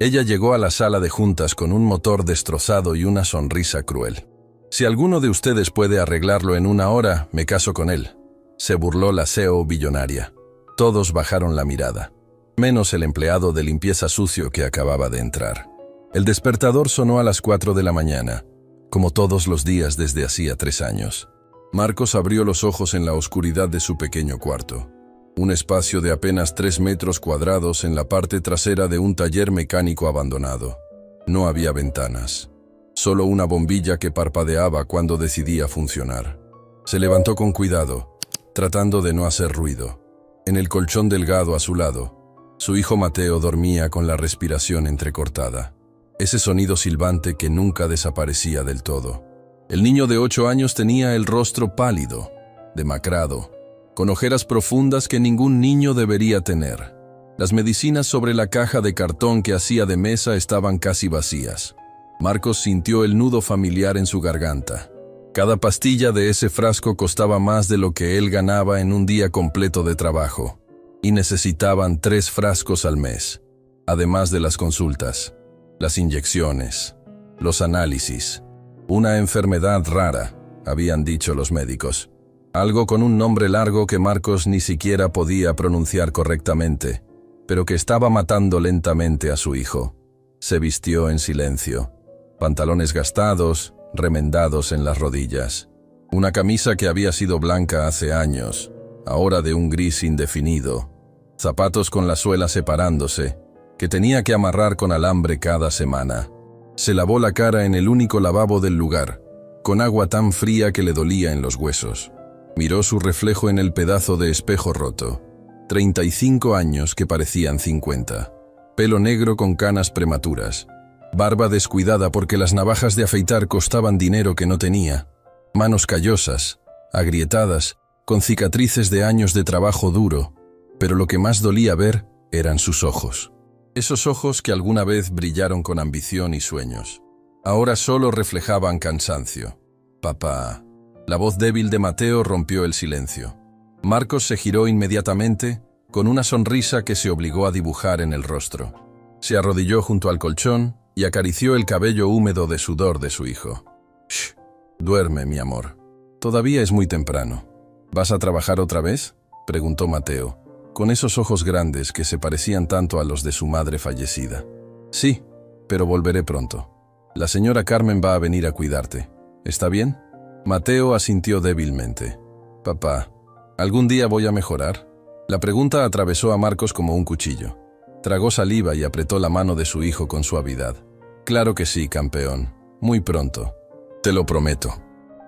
Ella llegó a la sala de juntas con un motor destrozado y una sonrisa cruel. «Si alguno de ustedes puede arreglarlo en 1 hora, me caso con él», se burló la CEO billonaria. Todos bajaron la mirada, menos el empleado de limpieza sucio que acababa de entrar. El despertador sonó a las 4 de la mañana, como todos los días desde hacía 3 años. Marcos abrió los ojos en la oscuridad de su pequeño cuarto. Un espacio de apenas 3 metros cuadrados en la parte trasera de un taller mecánico abandonado. No había ventanas, solo una bombilla que parpadeaba cuando decidía funcionar. Se levantó con cuidado, tratando de no hacer ruido. En el colchón delgado a su lado, su hijo Mateo dormía con la respiración entrecortada. Ese sonido silbante que nunca desaparecía del todo. El niño de 8 años tenía el rostro pálido, demacrado, con ojeras profundas que ningún niño debería tener. Las medicinas sobre la caja de cartón que hacía de mesa estaban casi vacías. Marcos sintió el nudo familiar en su garganta. Cada pastilla de ese frasco costaba más de lo que él ganaba en un día completo de trabajo, y necesitaban 3 frascos al mes, además de las consultas, las inyecciones, los análisis. Una enfermedad rara, habían dicho los médicos. Algo con un nombre largo que Marcos ni siquiera podía pronunciar correctamente, pero que estaba matando lentamente a su hijo. Se vistió en silencio. Pantalones gastados, remendados en las rodillas. Una camisa que había sido blanca hace años, ahora de un gris indefinido. Zapatos con la suela separándose, que tenía que amarrar con alambre cada semana. Se lavó la cara en el único lavabo del lugar, con agua tan fría que le dolía en los huesos. Miró su reflejo en el pedazo de espejo roto. 35 años que parecían 50. Pelo negro con canas prematuras. Barba descuidada porque las navajas de afeitar costaban dinero que no tenía. Manos callosas, agrietadas, con cicatrices de años de trabajo duro. Pero lo que más dolía ver eran sus ojos. Esos ojos que alguna vez brillaron con ambición y sueños. Ahora solo reflejaban cansancio. «Papá». La voz débil de Mateo rompió el silencio. Marcos se giró inmediatamente, con una sonrisa que se obligó a dibujar en el rostro. Se arrodilló junto al colchón y acarició el cabello húmedo de sudor de su hijo. «Shh, duerme, mi amor. Todavía es muy temprano». «¿Vas a trabajar otra vez?», preguntó Mateo, con esos ojos grandes que se parecían tanto a los de su madre fallecida. «Sí, pero volveré pronto. La señora Carmen va a venir a cuidarte. ¿Está bien?». Mateo asintió débilmente. «Papá, ¿algún día voy a mejorar?». La pregunta atravesó a Marcos como un cuchillo. Tragó saliva y apretó la mano de su hijo con suavidad. «Claro que sí, campeón. Muy pronto. Te lo prometo».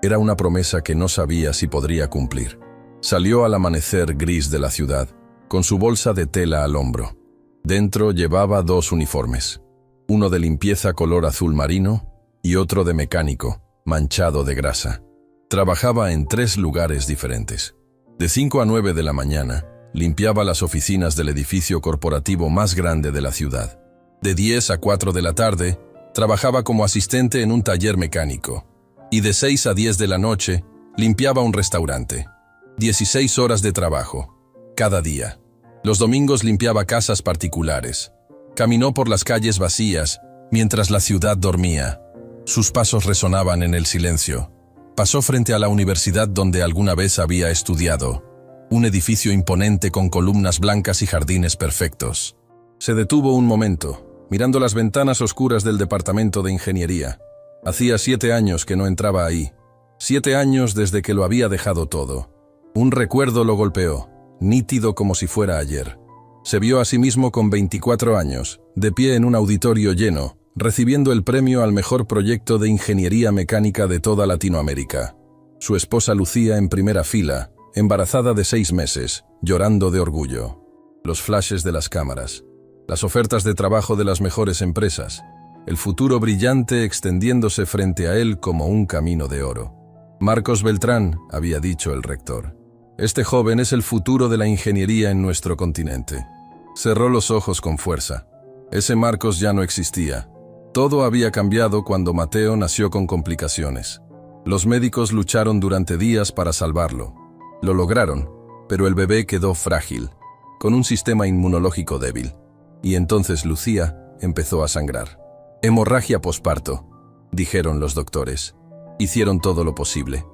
Era una promesa que no sabía si podría cumplir. Salió al amanecer gris de la ciudad, con su bolsa de tela al hombro. Dentro llevaba 2 uniformes. Uno de limpieza color azul marino y otro de mecánico, manchado de grasa. Trabajaba en 3 lugares diferentes. De 5 a 9 de la mañana, limpiaba las oficinas del edificio corporativo más grande de la ciudad. De 10 a 4 de la tarde, trabajaba como asistente en un taller mecánico. Y de 6 a 10 de la noche, limpiaba un restaurante. 16 horas de trabajo, cada día. Los domingos limpiaba casas particulares. Caminó por las calles vacías, mientras la ciudad dormía. Sus pasos resonaban en el silencio. Pasó frente a la universidad donde alguna vez había estudiado. Un edificio imponente con columnas blancas y jardines perfectos. Se detuvo un momento, mirando las ventanas oscuras del departamento de ingeniería. Hacía 7 años que no entraba ahí. 7 años desde que lo había dejado todo. Un recuerdo lo golpeó, nítido como si fuera ayer. Se vio a sí mismo con 24 años, de pie en un auditorio lleno, recibiendo el premio al mejor proyecto de ingeniería mecánica de toda Latinoamérica. Su esposa lucía en primera fila, embarazada de 6 meses, llorando de orgullo. Los flashes de las cámaras, las ofertas de trabajo de las mejores empresas, el futuro brillante extendiéndose frente a él como un camino de oro. «Marcos Beltrán», había dicho el rector. «Este joven es el futuro de la ingeniería en nuestro continente». Cerró los ojos con fuerza. Ese Marcos ya no existía. Todo había cambiado cuando Mateo nació con complicaciones. Los médicos lucharon durante días para salvarlo. Lo lograron, pero el bebé quedó frágil, con un sistema inmunológico débil. Y entonces Lucía empezó a sangrar. Hemorragia posparto, dijeron los doctores. Hicieron todo lo posible.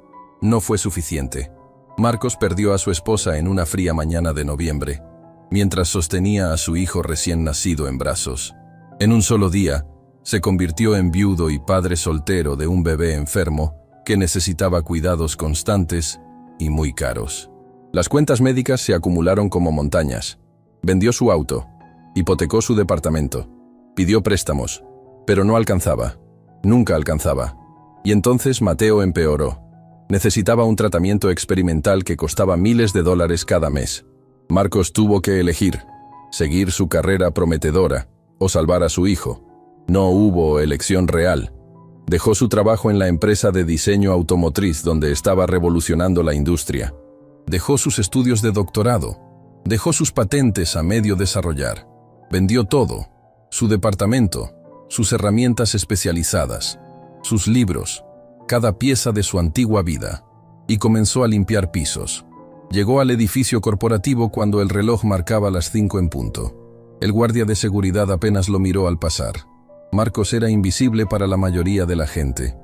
No fue suficiente. Marcos perdió a su esposa en una fría mañana de noviembre, mientras sostenía a su hijo recién nacido en brazos. En un solo día, se convirtió en viudo y padre soltero de un bebé enfermo que necesitaba cuidados constantes y muy caros. Las cuentas médicas se acumularon como montañas. Vendió su auto, hipotecó su departamento, pidió préstamos, pero no alcanzaba. Nunca alcanzaba. Y entonces Mateo empeoró. Necesitaba un tratamiento experimental que costaba miles de dólares cada mes. Marcos tuvo que elegir, seguir su carrera prometedora o salvar a su hijo. No hubo elección real. Dejó su trabajo en la empresa de diseño automotriz donde estaba revolucionando la industria. Dejó sus estudios de doctorado. Dejó sus patentes a medio desarrollar. Vendió todo: su departamento, sus herramientas especializadas, sus libros, cada pieza de su antigua vida, y comenzó a limpiar pisos. Llegó al edificio corporativo cuando el reloj marcaba las 5 en punto. El guardia de seguridad apenas lo miró al pasar. Marcos era invisible para la mayoría de la gente.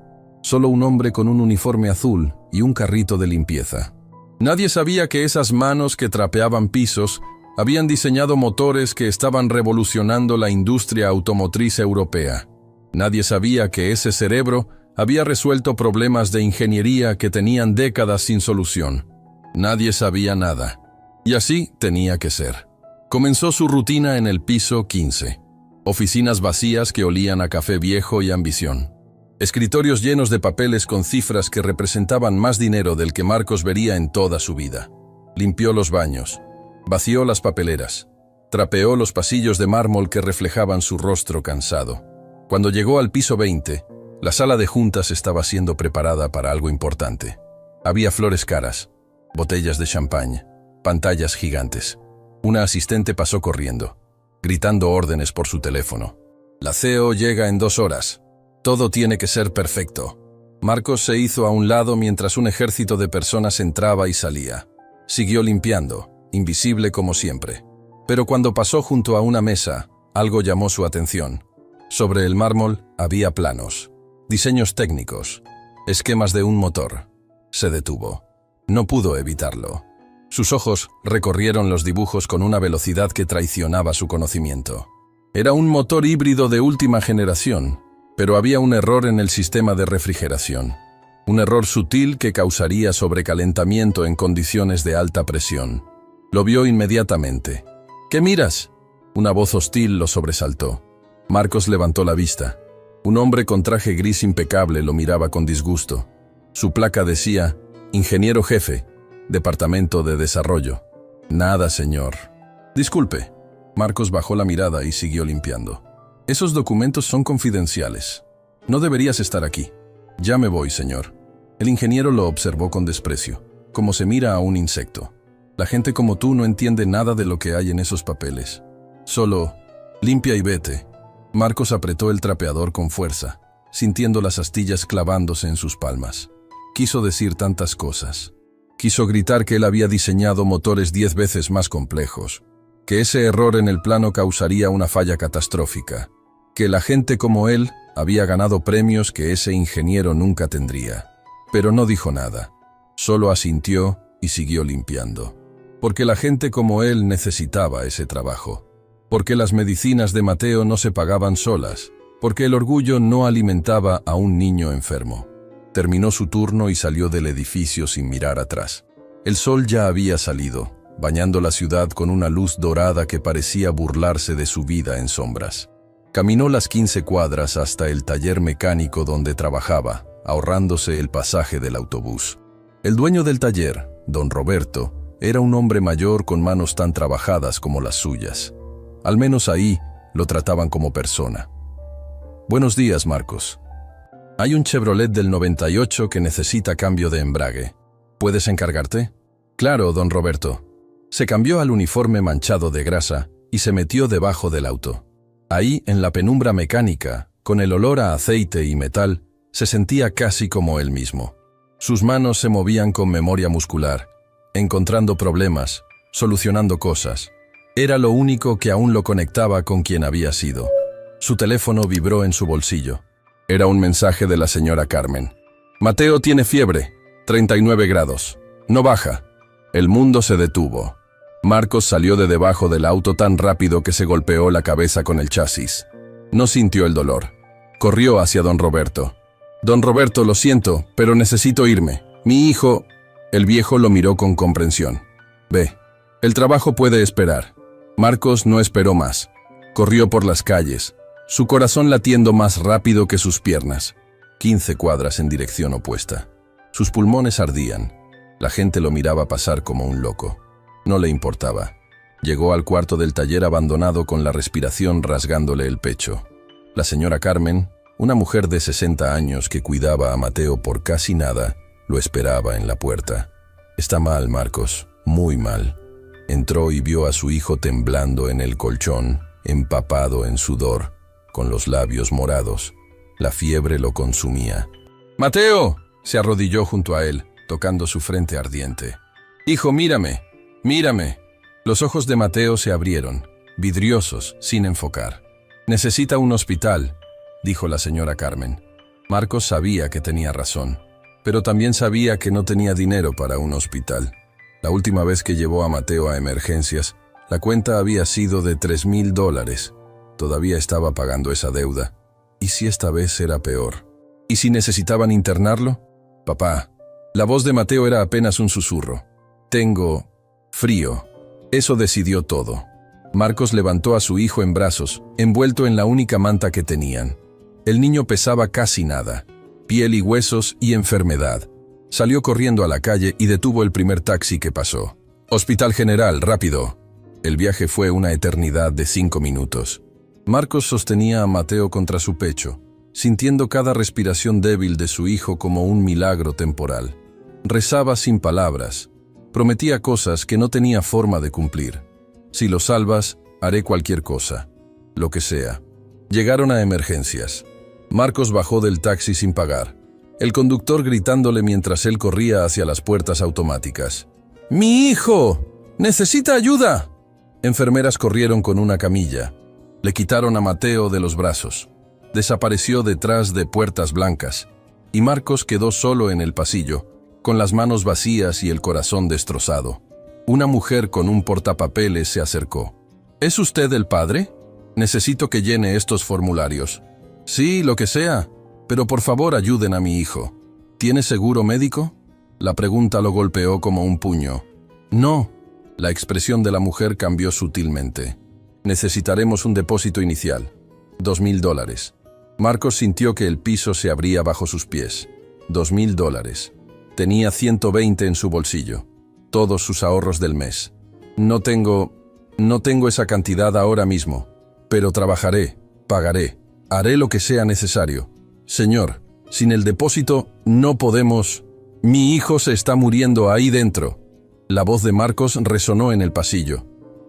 Solo un hombre con un uniforme azul y un carrito de limpieza. Nadie sabía que esas manos que trapeaban pisos habían diseñado motores que estaban revolucionando la industria automotriz europea. Nadie sabía que ese cerebro había resuelto problemas de ingeniería que tenían décadas sin solución. Nadie sabía nada. Y así tenía que ser. Comenzó su rutina en el piso 15. Oficinas vacías que olían a café viejo y ambición. Escritorios llenos de papeles con cifras que representaban más dinero del que Marcos vería en toda su vida. Limpió los baños. Vació las papeleras. Trapeó los pasillos de mármol que reflejaban su rostro cansado. Cuando llegó al piso 20, la sala de juntas estaba siendo preparada para algo importante. Había flores caras, botellas de champán, pantallas gigantes. Una asistente pasó corriendo, gritando órdenes por su teléfono. La CEO llega en 2 horas. Todo tiene que ser perfecto. Marcos se hizo a un lado mientras un ejército de personas entraba y salía. Siguió limpiando, invisible como siempre. Pero cuando pasó junto a una mesa, algo llamó su atención. Sobre el mármol había planos, diseños técnicos, esquemas de un motor. Se detuvo. No pudo evitarlo. Sus ojos recorrieron los dibujos con una velocidad que traicionaba su conocimiento. Era un motor híbrido de última generación, pero había un error en el sistema de refrigeración. Un error sutil que causaría sobrecalentamiento en condiciones de alta presión. Lo vio inmediatamente. ¿Qué miras? Una voz hostil lo sobresaltó. Marcos levantó la vista. Un hombre con traje gris impecable lo miraba con disgusto. Su placa decía: Ingeniero jefe, Departamento de Desarrollo. Nada, señor. Disculpe. Marcos bajó la mirada y siguió limpiando. Esos documentos son confidenciales. No deberías estar aquí. Ya me voy, señor. El ingeniero lo observó con desprecio, como se mira a un insecto. La gente como tú no entiende nada de lo que hay en esos papeles. Solo, limpia y vete. Marcos apretó el trapeador con fuerza, sintiendo las astillas clavándose en sus palmas. Quiso decir tantas cosas. Quiso gritar que él había diseñado motores 10 veces más complejos, que ese error en el plano causaría una falla catastrófica, que la gente como él había ganado premios que ese ingeniero nunca tendría. Pero no dijo nada. Solo asintió y siguió limpiando. Porque la gente como él necesitaba ese trabajo. Porque las medicinas de Mateo no se pagaban solas. Porque el orgullo no alimentaba a un niño enfermo. Terminó su turno y salió del edificio sin mirar atrás. El sol ya había salido, bañando la ciudad con una luz dorada que parecía burlarse de su vida en sombras. Caminó las 15 cuadras hasta el taller mecánico donde trabajaba, ahorrándose el pasaje del autobús. El dueño del taller, don Roberto, era un hombre mayor con manos tan trabajadas como las suyas. Al menos ahí lo trataban como persona. Buenos días, Marcos. Hay un Chevrolet del 98 que necesita cambio de embrague. ¿Puedes encargarte? Claro, don Roberto. Se cambió al uniforme manchado de grasa y se metió debajo del auto. Ahí, en la penumbra mecánica, con el olor a aceite y metal, se sentía casi como él mismo. Sus manos se movían con memoria muscular, encontrando problemas, solucionando cosas. Era lo único que aún lo conectaba con quien había sido. Su teléfono vibró en su bolsillo. Era un mensaje de la señora Carmen. Mateo tiene fiebre, 39 grados. No baja. El mundo se detuvo. Marcos salió de debajo del auto tan rápido que se golpeó la cabeza con el chasis. No sintió el dolor. Corrió hacia don Roberto. Don Roberto, lo siento, pero necesito irme. Mi hijo... El viejo lo miró con comprensión. Ve, el trabajo puede esperar. Marcos no esperó más. Corrió por las calles, su corazón latiendo más rápido que sus piernas. 15 cuadras en dirección opuesta. Sus pulmones ardían. La gente lo miraba pasar como un loco. No le importaba. Llegó al cuarto del taller abandonado con la respiración rasgándole el pecho. La señora Carmen, una mujer de 60 años que cuidaba a Mateo por casi nada, lo esperaba en la puerta. Está mal, Marcos, muy mal. Entró y vio a su hijo temblando en el colchón, empapado en sudor, con los labios morados. La fiebre lo consumía. ¡Mateo!, se arrodilló junto a él, tocando su frente ardiente. «Hijo, mírame, mírame». Los ojos de Mateo se abrieron, vidriosos, sin enfocar. «Necesita un hospital», dijo la señora Carmen. Marcos sabía que tenía razón, pero también sabía que no tenía dinero para un hospital. La última vez que llevó a Mateo a emergencias, la cuenta había sido de $3,000. Todavía estaba pagando esa deuda. ¿Y si esta vez era peor? ¿Y si necesitaban internarlo? «Papá». La voz de Mateo era apenas un susurro. «Tengo frío». Eso decidió todo. Marcos levantó a su hijo en brazos, envuelto en la única manta que tenían. El niño pesaba casi nada, piel y huesos y enfermedad. Salió corriendo a la calle y detuvo el primer taxi que pasó. «Hospital General, rápido». El viaje fue una eternidad de 5 minutos. Marcos sostenía a Mateo contra su pecho, sintiendo cada respiración débil de su hijo como un milagro temporal. Rezaba sin palabras. Prometía cosas que no tenía forma de cumplir. «Si lo salvas, haré cualquier cosa. Lo que sea». Llegaron a emergencias. Marcos bajó del taxi sin pagar. El conductor gritándole mientras él corría hacia las puertas automáticas. «¡Mi hijo! ¡Necesita ayuda!». Enfermeras corrieron con una camilla. Le quitaron a Mateo de los brazos. Desapareció detrás de puertas blancas. Y Marcos quedó solo en el pasillo, con las manos vacías y el corazón destrozado. Una mujer con un portapapeles se acercó. «¿Es usted el padre? Necesito que llene estos formularios». «Sí, lo que sea, pero por favor ayuden a mi hijo». «¿Tiene seguro médico?». La pregunta lo golpeó como un puño. «No». La expresión de la mujer cambió sutilmente. «Necesitaremos un depósito inicial. $2,000. Marcos sintió que el piso se abría bajo sus pies. $2,000. Tenía 120 en su bolsillo. Todos sus ahorros del mes. No tengo esa cantidad ahora mismo. Pero trabajaré, pagaré, haré lo que sea necesario. Señor, sin el depósito no podemos... Mi hijo se está muriendo ahí dentro». La voz de Marcos resonó en el pasillo.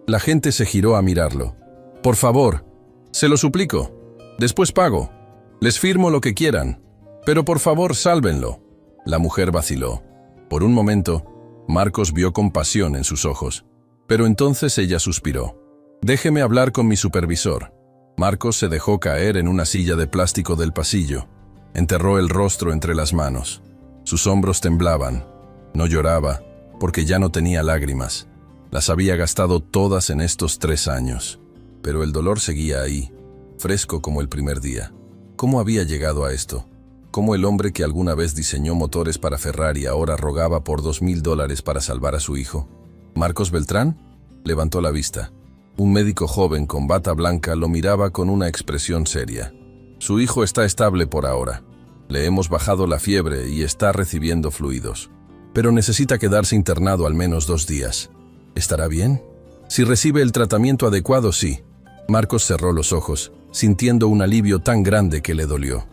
La gente se giró a mirarlo. «Por favor, se lo suplico. Después pago. Les firmo lo que quieran. Pero por favor, sálvenlo». La mujer vaciló. Por un momento, Marcos vio compasión en sus ojos. Pero entonces ella suspiró. «Déjeme hablar con mi supervisor». Marcos se dejó caer en una silla de plástico del pasillo. Enterró el rostro entre las manos. Sus hombros temblaban. No lloraba, porque ya no tenía lágrimas. Las había gastado todas en estos 3 años. Pero el dolor seguía ahí, fresco como el primer día. ¿Cómo había llegado a esto? ¿Cómo el hombre que alguna vez diseñó motores para Ferrari ahora rogaba por $2,000 para salvar a su hijo? ¿Marcos Beltrán? Levantó la vista. Un médico joven con bata blanca lo miraba con una expresión seria. «Su hijo está estable por ahora. Le hemos bajado la fiebre y está recibiendo fluidos. Pero necesita quedarse internado al menos 2 días. ¿Estará bien? Si recibe el tratamiento adecuado, sí». Marcos cerró los ojos, sintiendo un alivio tan grande que le dolió.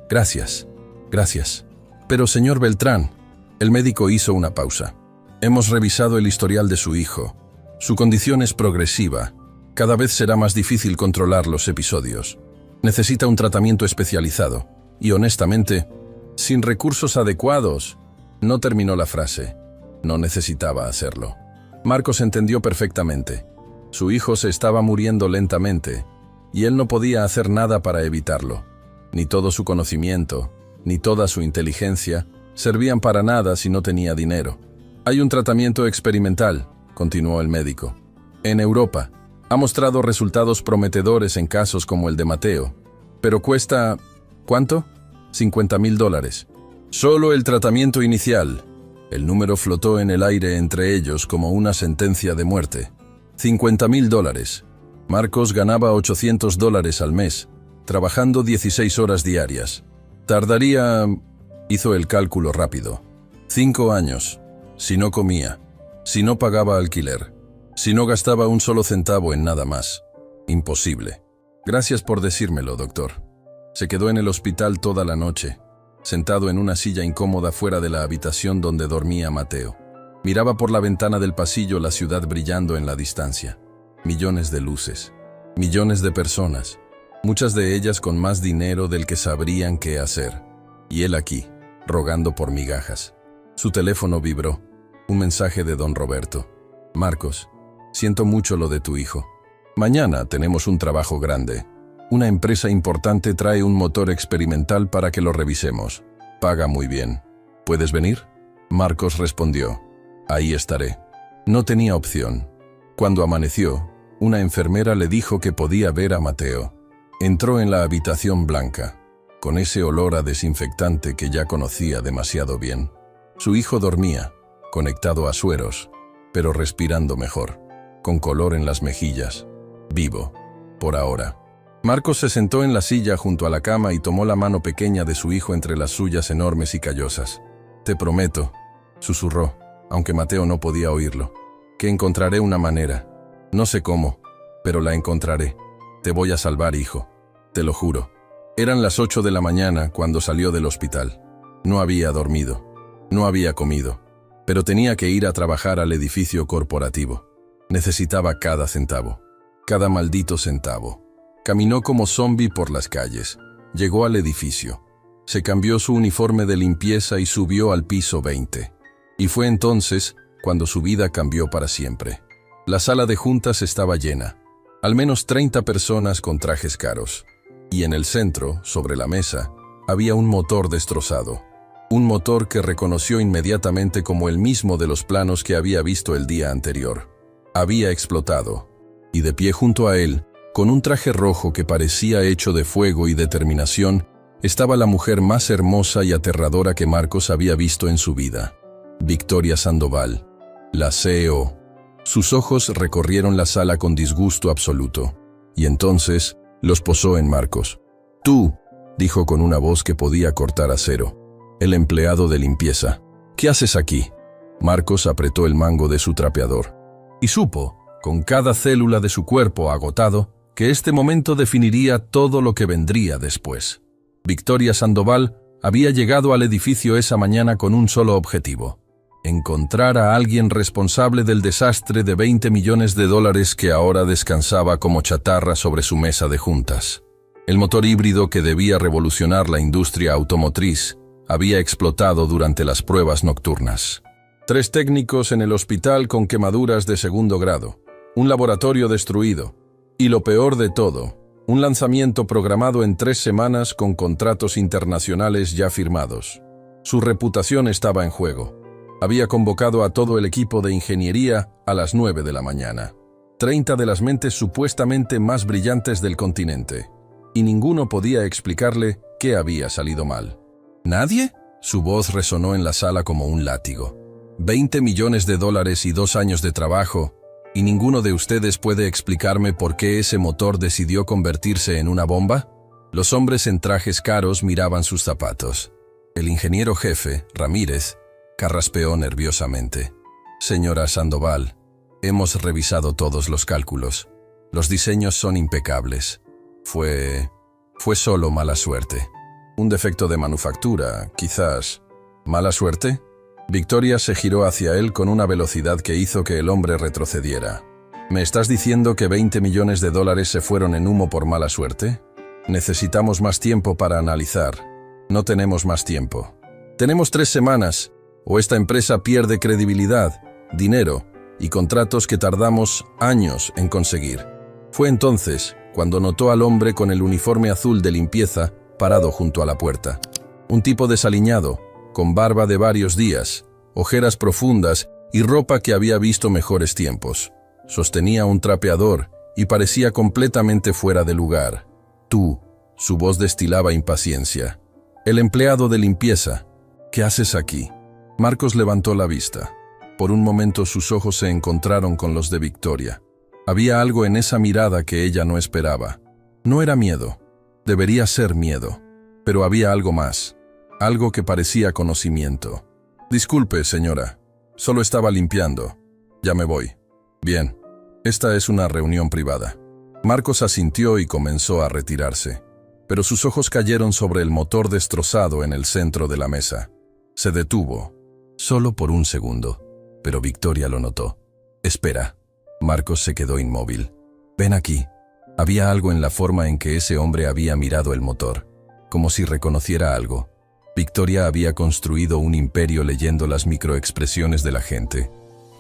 «Gracias, gracias. Pero, señor Beltrán», el médico hizo una pausa. «Hemos revisado el historial de su hijo. Su condición es progresiva. Cada vez será más difícil controlar los episodios. Necesita un tratamiento especializado. Y honestamente, sin recursos adecuados». No terminó la frase. No necesitaba hacerlo. Marcos entendió perfectamente. Su hijo se estaba muriendo lentamente, y él no podía hacer nada para evitarlo. Ni todo su conocimiento, ni toda su inteligencia servían para nada si no tenía dinero. Hay un tratamiento experimental, continuó el médico. En Europa, ha mostrado resultados prometedores en casos como el de Mateo, pero cuesta, ¿cuánto? $50,000. Solo el tratamiento inicial. El número flotó en el aire entre ellos como una sentencia de muerte. $50,000. Marcos ganaba $800 al mes, trabajando 16 horas diarias. Tardaría... Hizo el cálculo rápido. 5 años. Si no comía, si no pagaba alquiler, si no gastaba un solo centavo en nada más. Imposible. Gracias por decírmelo, doctor. Se quedó en el hospital toda la noche, sentado en una silla incómoda fuera de la habitación donde dormía Mateo. Miraba por la ventana del pasillo la ciudad brillando en la distancia. Millones de luces, millones de personas, muchas de ellas con más dinero del que sabrían qué hacer. Y él aquí, rogando por migajas. Su teléfono vibró. Un mensaje de don Roberto. Marcos, siento mucho lo de tu hijo. Mañana tenemos un trabajo grande. Una empresa importante trae un motor experimental para que lo revisemos. Paga muy bien. ¿Puedes venir? Marcos respondió. Ahí estaré. No tenía opción. Cuando amaneció, una enfermera le dijo que podía ver a Mateo. Entró en la habitación blanca, con ese olor a desinfectante que ya conocía demasiado bien. Su hijo dormía, conectado a sueros, pero respirando mejor, con color en las mejillas. Vivo, por ahora. Marcos se sentó en la silla junto a la cama y tomó la mano pequeña de su hijo entre las suyas enormes y callosas. Te prometo, susurró, aunque Mateo no podía oírlo, que encontraré una manera. No sé cómo, pero la encontraré. Te voy a salvar, hijo. Te lo juro. Eran las 8 de la mañana cuando salió del hospital. No había dormido. No había comido. Pero tenía que ir a trabajar al edificio corporativo. Necesitaba cada centavo. Cada maldito centavo. Caminó como zombi por las calles. Llegó al edificio. Se cambió su uniforme de limpieza y subió al piso 20. Y fue entonces cuando su vida cambió para siempre. La sala de juntas estaba llena. Al menos 30 personas con trajes caros. Y en el centro, sobre la mesa, había un motor destrozado. Un motor que reconoció inmediatamente como el mismo de los planos que había visto el día anterior. Había explotado. Y de pie junto a él, con un traje rojo que parecía hecho de fuego y determinación, estaba la mujer más hermosa y aterradora que Marcos había visto en su vida. Victoria Sandoval, la CEO. Sus ojos recorrieron la sala con disgusto absoluto, y entonces los posó en Marcos. «Tú», dijo con una voz que podía cortar acero, «el empleado de limpieza. ¿Qué haces aquí?» Marcos apretó el mango de su trapeador, y supo, con cada célula de su cuerpo agotado, que este momento definiría todo lo que vendría después. Victoria Sandoval había llegado al edificio esa mañana con un solo objetivo: encontrar a alguien responsable del desastre de $20 millones que ahora descansaba como chatarra sobre su mesa de juntas. El motor híbrido que debía revolucionar la industria automotriz había explotado durante las pruebas nocturnas. 3 técnicos en el hospital con quemaduras de 2º grado, un laboratorio destruido, y lo peor de todo, un lanzamiento programado en 3 semanas con contratos internacionales ya firmados. Su reputación estaba en juego. Había convocado a todo el equipo de ingeniería a las 9 de la mañana. 30 de las mentes supuestamente más brillantes del continente. Y ninguno podía explicarle qué había salido mal. ¿Nadie? Su voz resonó en la sala como un látigo. $20 millones y 2 años de trabajo, y ninguno de ustedes puede explicarme por qué ese motor decidió convertirse en una bomba. Los hombres en trajes caros miraban sus zapatos. El ingeniero jefe, Ramírez, carraspeó nerviosamente. Señora Sandoval, hemos revisado todos los cálculos. Los diseños son impecables. Fue solo mala suerte. Un defecto de manufactura, quizás. ¿Mala suerte? Victoria se giró hacia él con una velocidad que hizo que el hombre retrocediera. ¿Me estás diciendo que $20 millones se fueron en humo por mala suerte? Necesitamos más tiempo para analizar. No tenemos más tiempo. Tenemos 3 semanas, o esta empresa pierde credibilidad, dinero y contratos que tardamos años en conseguir. Fue entonces cuando notó al hombre con el uniforme azul de limpieza parado junto a la puerta. Un tipo desaliñado, con barba de varios días, ojeras profundas y ropa que había visto mejores tiempos. Sostenía un trapeador y parecía completamente fuera de lugar. «Tú», su voz destilaba impaciencia. «El empleado de limpieza. ¿Qué haces aquí?» Marcos levantó la vista. Por un momento sus ojos se encontraron con los de Victoria. Había algo en esa mirada que ella no esperaba. No era miedo. Debería ser miedo. Pero había algo más. Algo que parecía conocimiento. «Disculpe, señora. Solo estaba limpiando. Ya me voy». «Bien. Esta es una reunión privada». Marcos asintió y comenzó a retirarse. Pero sus ojos cayeron sobre el motor destrozado en el centro de la mesa. Se detuvo. Solo por un segundo. Pero Victoria lo notó. «Espera». Marcos se quedó inmóvil. «Ven aquí». Había algo en la forma en que ese hombre había mirado el motor, como si reconociera algo. Victoria había construido un imperio leyendo las microexpresiones de la gente,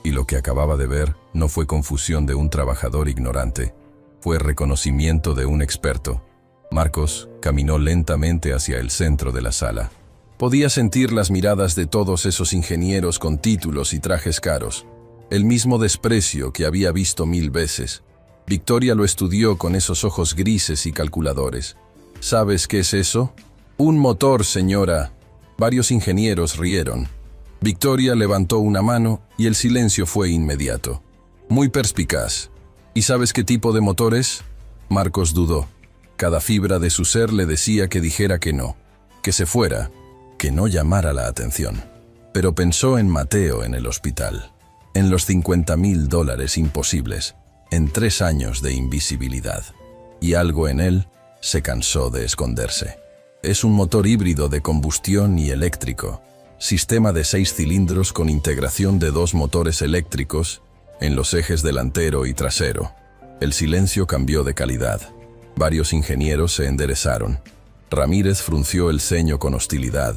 y lo que acababa de ver no fue confusión de un trabajador ignorante, fue reconocimiento de un experto. Marcos caminó lentamente hacia el centro de la sala. Podía sentir las miradas de todos esos ingenieros con títulos y trajes caros, el mismo desprecio que había visto 1000 veces. Victoria lo estudió con esos ojos grises y calculadores. ¿Sabes qué es eso? «Un motor, señora». Varios ingenieros rieron. Victoria levantó una mano y el silencio fue inmediato. «Muy perspicaz. ¿Y sabes qué tipo de motor es?» Marcos dudó. Cada fibra de su ser le decía que dijera que no, que se fuera, que no llamara la atención. Pero pensó en Mateo en el hospital, en los $50,000 imposibles, en 3 años de invisibilidad. Y algo en él se cansó de esconderse. Es un motor híbrido de combustión y eléctrico, sistema de 6 cilindros con integración de 2 motores eléctricos en los ejes delantero y trasero. El silencio cambió de calidad. Varios ingenieros se enderezaron. Ramírez frunció el ceño con hostilidad.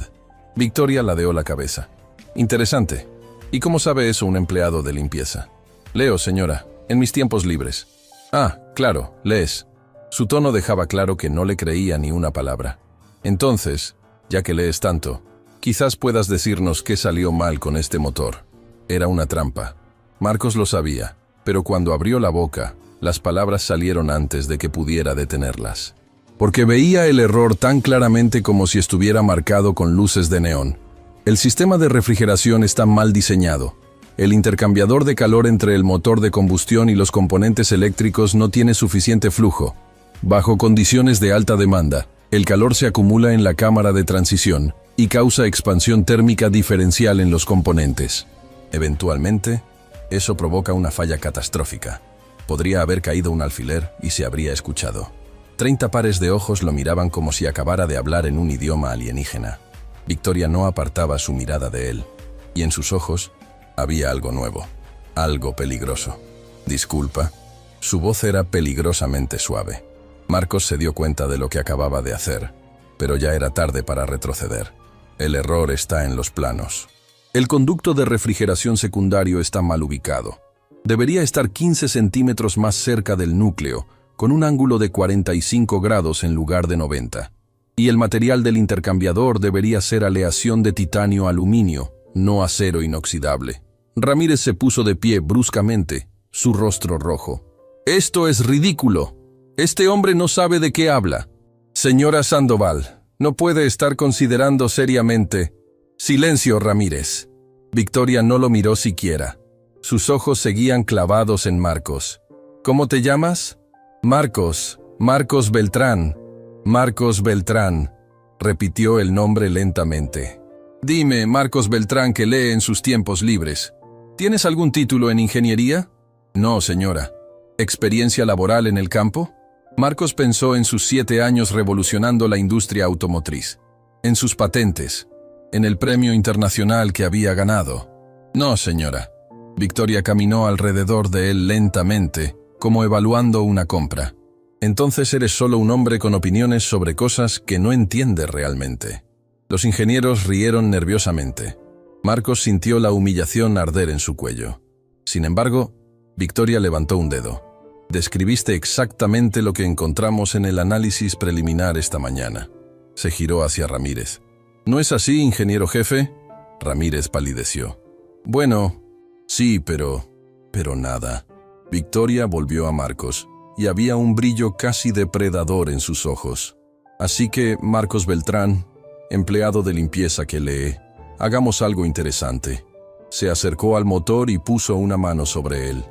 Victoria ladeó la cabeza. «Interesante. ¿Y cómo sabe eso un empleado de limpieza?» «Leo, señora, en mis tiempos libres». «Ah, claro, lees». Su tono dejaba claro que no le creía ni una palabra. «Entonces, ya que lees tanto, quizás puedas decirnos qué salió mal con este motor». Era una trampa. Marcos lo sabía, pero cuando abrió la boca, las palabras salieron antes de que pudiera detenerlas. Porque veía el error tan claramente como si estuviera marcado con luces de neón. El sistema de refrigeración está mal diseñado. El intercambiador de calor entre el motor de combustión y los componentes eléctricos no tiene suficiente flujo. Bajo condiciones de alta demanda, el calor se acumula en la cámara de transición y causa expansión térmica diferencial en los componentes. Eventualmente, eso provoca una falla catastrófica. Podría haber caído un alfiler y se habría escuchado. 30 pares de ojos lo miraban como si acabara de hablar en un idioma alienígena. Victoria no apartaba su mirada de él, y en sus ojos había algo nuevo, algo peligroso. «Disculpa». Su voz era peligrosamente suave. Marcos se dio cuenta de lo que acababa de hacer, pero ya era tarde para retroceder. El error está en los planos. El conducto de refrigeración secundario está mal ubicado. Debería estar 15 centímetros más cerca del núcleo, con un ángulo de 45 grados en lugar de 90. Y el material del intercambiador debería ser aleación de titanio-aluminio, no acero inoxidable. Ramírez se puso de pie bruscamente, su rostro rojo. «Esto es ridículo. Este hombre no sabe de qué habla. Señora Sandoval, no puede estar considerando seriamente». «Silencio, Ramírez». Victoria no lo miró siquiera. Sus ojos seguían clavados en Marcos. «¿Cómo te llamas?» «Marcos. Marcos Beltrán». «Marcos Beltrán», repitió el nombre lentamente. «Dime, Marcos Beltrán, que lee en sus tiempos libres. ¿Tienes algún título en ingeniería?» «No, señora». «¿Experiencia laboral en el campo?» Marcos pensó en sus 7 años revolucionando la industria automotriz, en sus patentes, en el premio internacional que había ganado. «No, señora». Victoria caminó alrededor de él lentamente, como evaluando una compra. «Entonces eres solo un hombre con opiniones sobre cosas que no entiende realmente». Los ingenieros rieron nerviosamente. Marcos sintió la humillación arder en su cuello. Sin embargo, Victoria levantó un dedo. Describiste exactamente lo que encontramos en el análisis preliminar esta mañana. Se giró hacia Ramírez. ¿No es así, ingeniero jefe? Ramírez palideció. Bueno, sí, pero nada. Victoria volvió a Marcos, y había un brillo casi depredador en sus ojos. Así que, Marcos Beltrán, empleado de limpieza que lee, hagamos algo interesante. Se acercó al motor y puso una mano sobre él.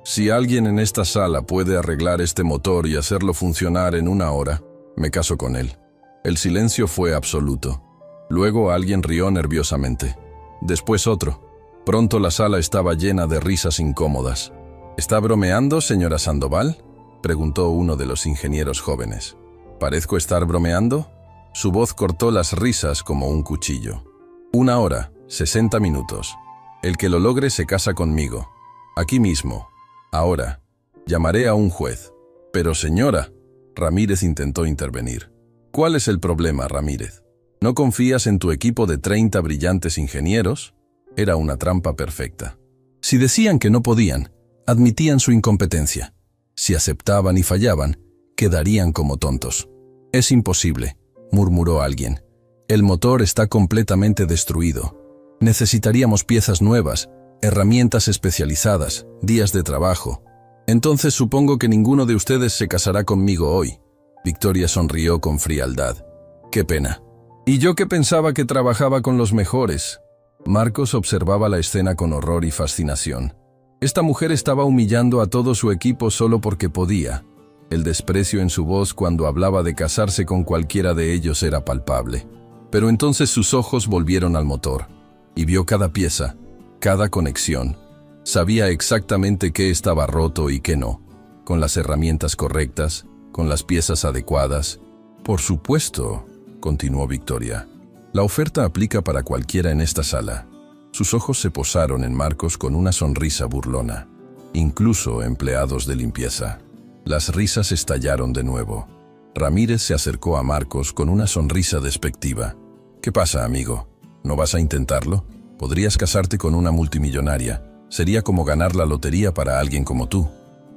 Si alguien en esta sala puede arreglar este motor y hacerlo funcionar en 1 hora, me caso con él. El silencio fue absoluto. Luego alguien rió nerviosamente. Después otro. Pronto la sala estaba llena de risas incómodas. ¿Está bromeando, señora Sandoval?, preguntó uno de los ingenieros jóvenes. ¿Parezco estar bromeando? Su voz cortó las risas como un cuchillo. 1 hora, 60 minutos. El que lo logre se casa conmigo. Aquí mismo. Ahora. Llamaré a un juez. Pero señora, Ramírez intentó intervenir. ¿Cuál es el problema, Ramírez? ¿No confías en tu equipo de 30 brillantes ingenieros? Era una trampa perfecta. Si decían que no podían, admitían su incompetencia. Si aceptaban y fallaban, quedarían como tontos. Es imposible, murmuró alguien. El motor está completamente destruido. Necesitaríamos piezas nuevas, herramientas especializadas, días de trabajo. Entonces supongo que ninguno de ustedes se casará conmigo hoy. Victoria sonrió con frialdad. Qué pena. Y yo que pensaba que trabajaba con los mejores. Marcos observaba la escena con horror y fascinación. Esta mujer estaba humillando a todo su equipo solo porque podía. El desprecio en su voz cuando hablaba de casarse con cualquiera de ellos era palpable. Pero entonces sus ojos volvieron al motor, y vio cada pieza, cada conexión. Sabía exactamente qué estaba roto y qué no, con las herramientas correctas, con las piezas adecuadas. Por supuesto, continuó Victoria, la oferta aplica para cualquiera en esta sala. Sus ojos se posaron en Marcos con una sonrisa burlona, incluso empleados de limpieza. Las risas estallaron de nuevo. Ramírez se acercó a Marcos con una sonrisa despectiva. ¿Qué pasa, amigo? ¿No vas a intentarlo? Podrías casarte con una multimillonaria. Sería como ganar la lotería para alguien como tú.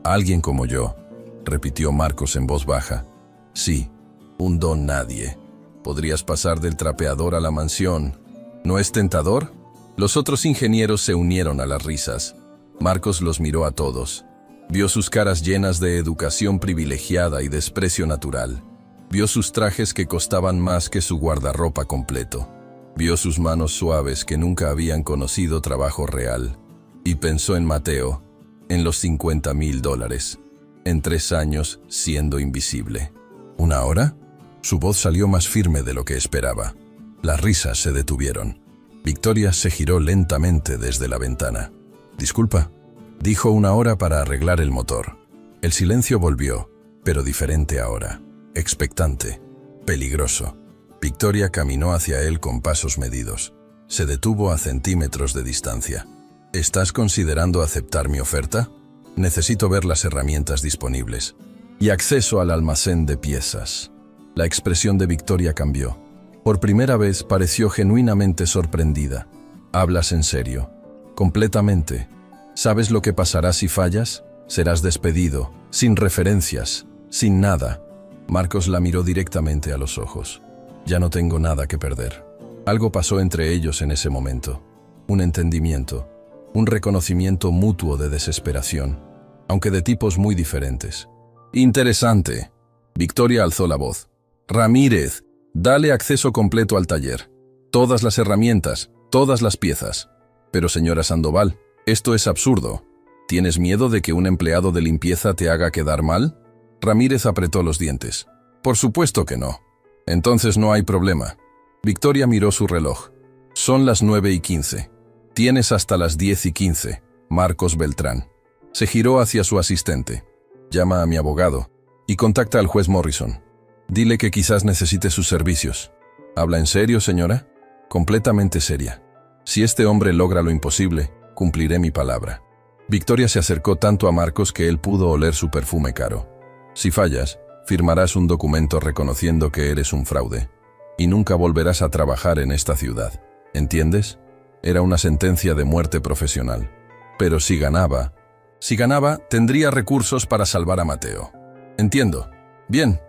Alguien como yo, repitió Marcos en voz baja. Sí, un don nadie. Podrías pasar del trapeador a la mansión. ¿No es tentador? Los otros ingenieros se unieron a las risas. Marcos los miró a todos. Vio sus caras llenas de educación privilegiada y desprecio natural. Vio sus trajes que costaban más que su guardarropa completo. Vio sus manos suaves que nunca habían conocido trabajo real. Y pensó en Mateo, en los $50,000, en 3 años siendo invisible. ¿1 hora? Su voz salió más firme de lo que esperaba. Las risas se detuvieron. Victoria se giró lentamente desde la ventana. Disculpa, dijo 1 hora para arreglar el motor. El silencio volvió, pero diferente ahora, expectante, peligroso. Victoria caminó hacia él con pasos medidos. Se detuvo a centímetros de distancia. ¿Estás considerando aceptar mi oferta? Necesito ver las herramientas disponibles. Y acceso al almacén de piezas. La expresión de Victoria cambió. Por primera vez pareció genuinamente sorprendida. ¿Hablas en serio? Completamente. ¿Sabes lo que pasará si fallas? Serás despedido, sin referencias, sin nada. Marcos la miró directamente a los ojos. Ya no tengo nada que perder. Algo pasó entre ellos en ese momento. Un entendimiento, un reconocimiento mutuo de desesperación, aunque de tipos muy diferentes. Interesante. Victoria alzó la voz. Ramírez, dale acceso completo al taller. Todas las herramientas, todas las piezas. Pero señora Sandoval, esto es absurdo. ¿Tienes miedo de que un empleado de limpieza te haga quedar mal? Ramírez apretó los dientes. Por supuesto que no. Entonces no hay problema. Victoria miró su reloj. Son las 9:15. Tienes hasta las 10:15, Marcos Beltrán. Se giró hacia su asistente. Llama a mi abogado y contacta al juez Morrison. Dile que quizás necesite sus servicios. ¿Habla en serio, señora? Completamente seria. Si este hombre logra lo imposible, cumpliré mi palabra. Victoria se acercó tanto a Marcos que él pudo oler su perfume caro. Si fallas, firmarás un documento reconociendo que eres un fraude. Y nunca volverás a trabajar en esta ciudad. ¿Entiendes? Era una sentencia de muerte profesional. Pero si ganaba, Si ganaba, tendría recursos para salvar a Mateo. Entiendo. Bien.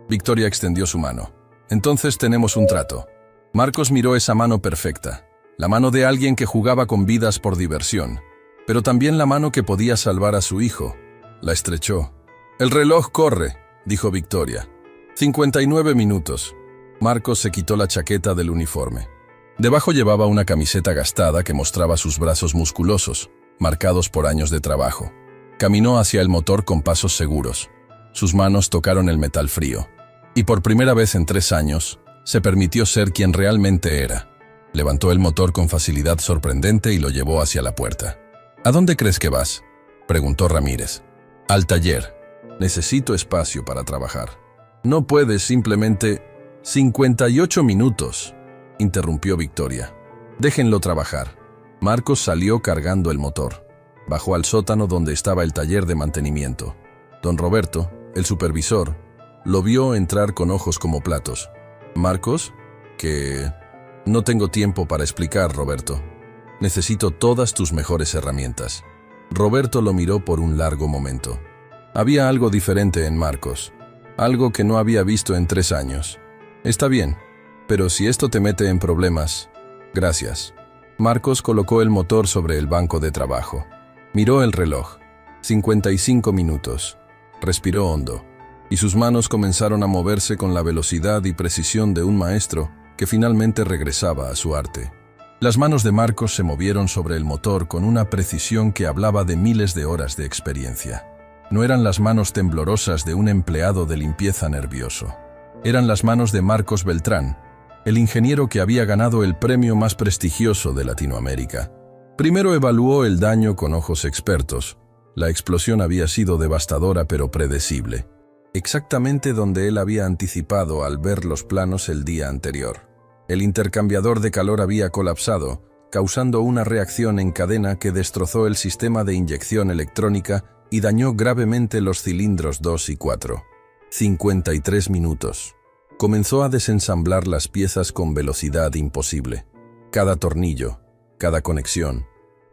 Victoria extendió su mano. Entonces tenemos un trato. Marcos miró esa mano perfecta. La mano de alguien que jugaba con vidas por diversión, pero también la mano que podía salvar a su hijo. La estrechó. «El reloj corre», dijo Victoria. 59 minutos. Marcos se quitó la chaqueta del uniforme. Debajo llevaba una camiseta gastada que mostraba sus brazos musculosos, marcados por años de trabajo. Caminó hacia el motor con pasos seguros. Sus manos tocaron el metal frío. Y por primera vez en 3 años, se permitió ser quien realmente era. Levantó el motor con facilidad sorprendente y lo llevó hacia la puerta. «¿A dónde crees que vas?», preguntó Ramírez. «Al taller. Necesito espacio para trabajar». «No puedes simplemente...» 58 minutos, interrumpió Victoria. «Déjenlo trabajar». Marcos salió cargando el motor. Bajó al sótano donde estaba el taller de mantenimiento. Don Roberto, el supervisor, lo vio entrar con ojos como platos. «¿Marcos? ¿Qué...?» «No tengo tiempo para explicar, Roberto. Necesito todas tus mejores herramientas». Roberto lo miró por un largo momento. Había algo diferente en Marcos, algo que no había visto en 3 años. «Está bien, pero si esto te mete en problemas, gracias». Marcos colocó el motor sobre el banco de trabajo. Miró el reloj. 55 minutos. Respiró hondo, y sus manos comenzaron a moverse con la velocidad y precisión de un maestro que finalmente regresaba a su arte. Las manos de Marcos se movieron sobre el motor con una precisión que hablaba de miles de horas de experiencia. No eran las manos temblorosas de un empleado de limpieza nervioso. Eran las manos de Marcos Beltrán, el ingeniero que había ganado el premio más prestigioso de Latinoamérica. Primero evaluó el daño con ojos expertos. La explosión había sido devastadora pero predecible, exactamente donde él había anticipado al ver los planos el día anterior. El intercambiador de calor había colapsado, causando una reacción en cadena que destrozó el sistema de inyección electrónica y dañó gravemente los cilindros 2 y 4. 53 minutos. Comenzó a desensamblar las piezas con velocidad imposible. Cada tornillo, cada conexión,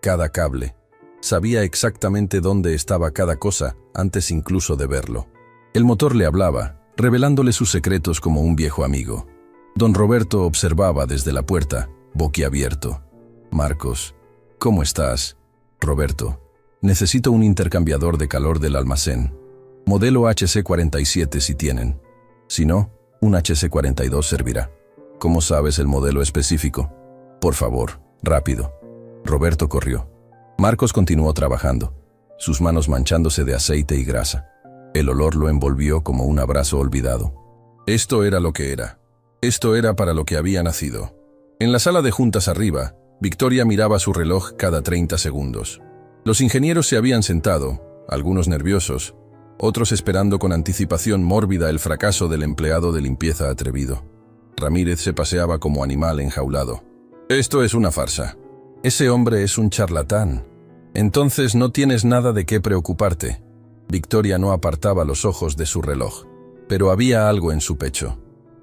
cada cable. Sabía exactamente dónde estaba cada cosa antes incluso de verlo. El motor le hablaba, revelándole sus secretos como un viejo amigo. Don Roberto observaba desde la puerta, boquiabierto. «Marcos, ¿cómo estás?» «Roberto, necesito un intercambiador de calor del almacén. Modelo HC47 si tienen. Si no, un HC42 servirá». «¿Cómo sabes el modelo específico?» «Por favor, rápido». Roberto corrió. Marcos continuó trabajando, sus manos manchándose de aceite y grasa. El olor lo envolvió como un abrazo olvidado. Esto era lo que era. Esto era para lo que había nacido. En la sala de juntas arriba, Victoria miraba su reloj cada 30 segundos. Los ingenieros se habían sentado, algunos nerviosos, otros esperando con anticipación mórbida el fracaso del empleado de limpieza atrevido. Ramírez se paseaba como animal enjaulado. «Esto es una farsa. Ese hombre es un charlatán. Entonces no tienes nada de qué preocuparte». Victoria no apartaba los ojos de su reloj, pero había algo en su pecho.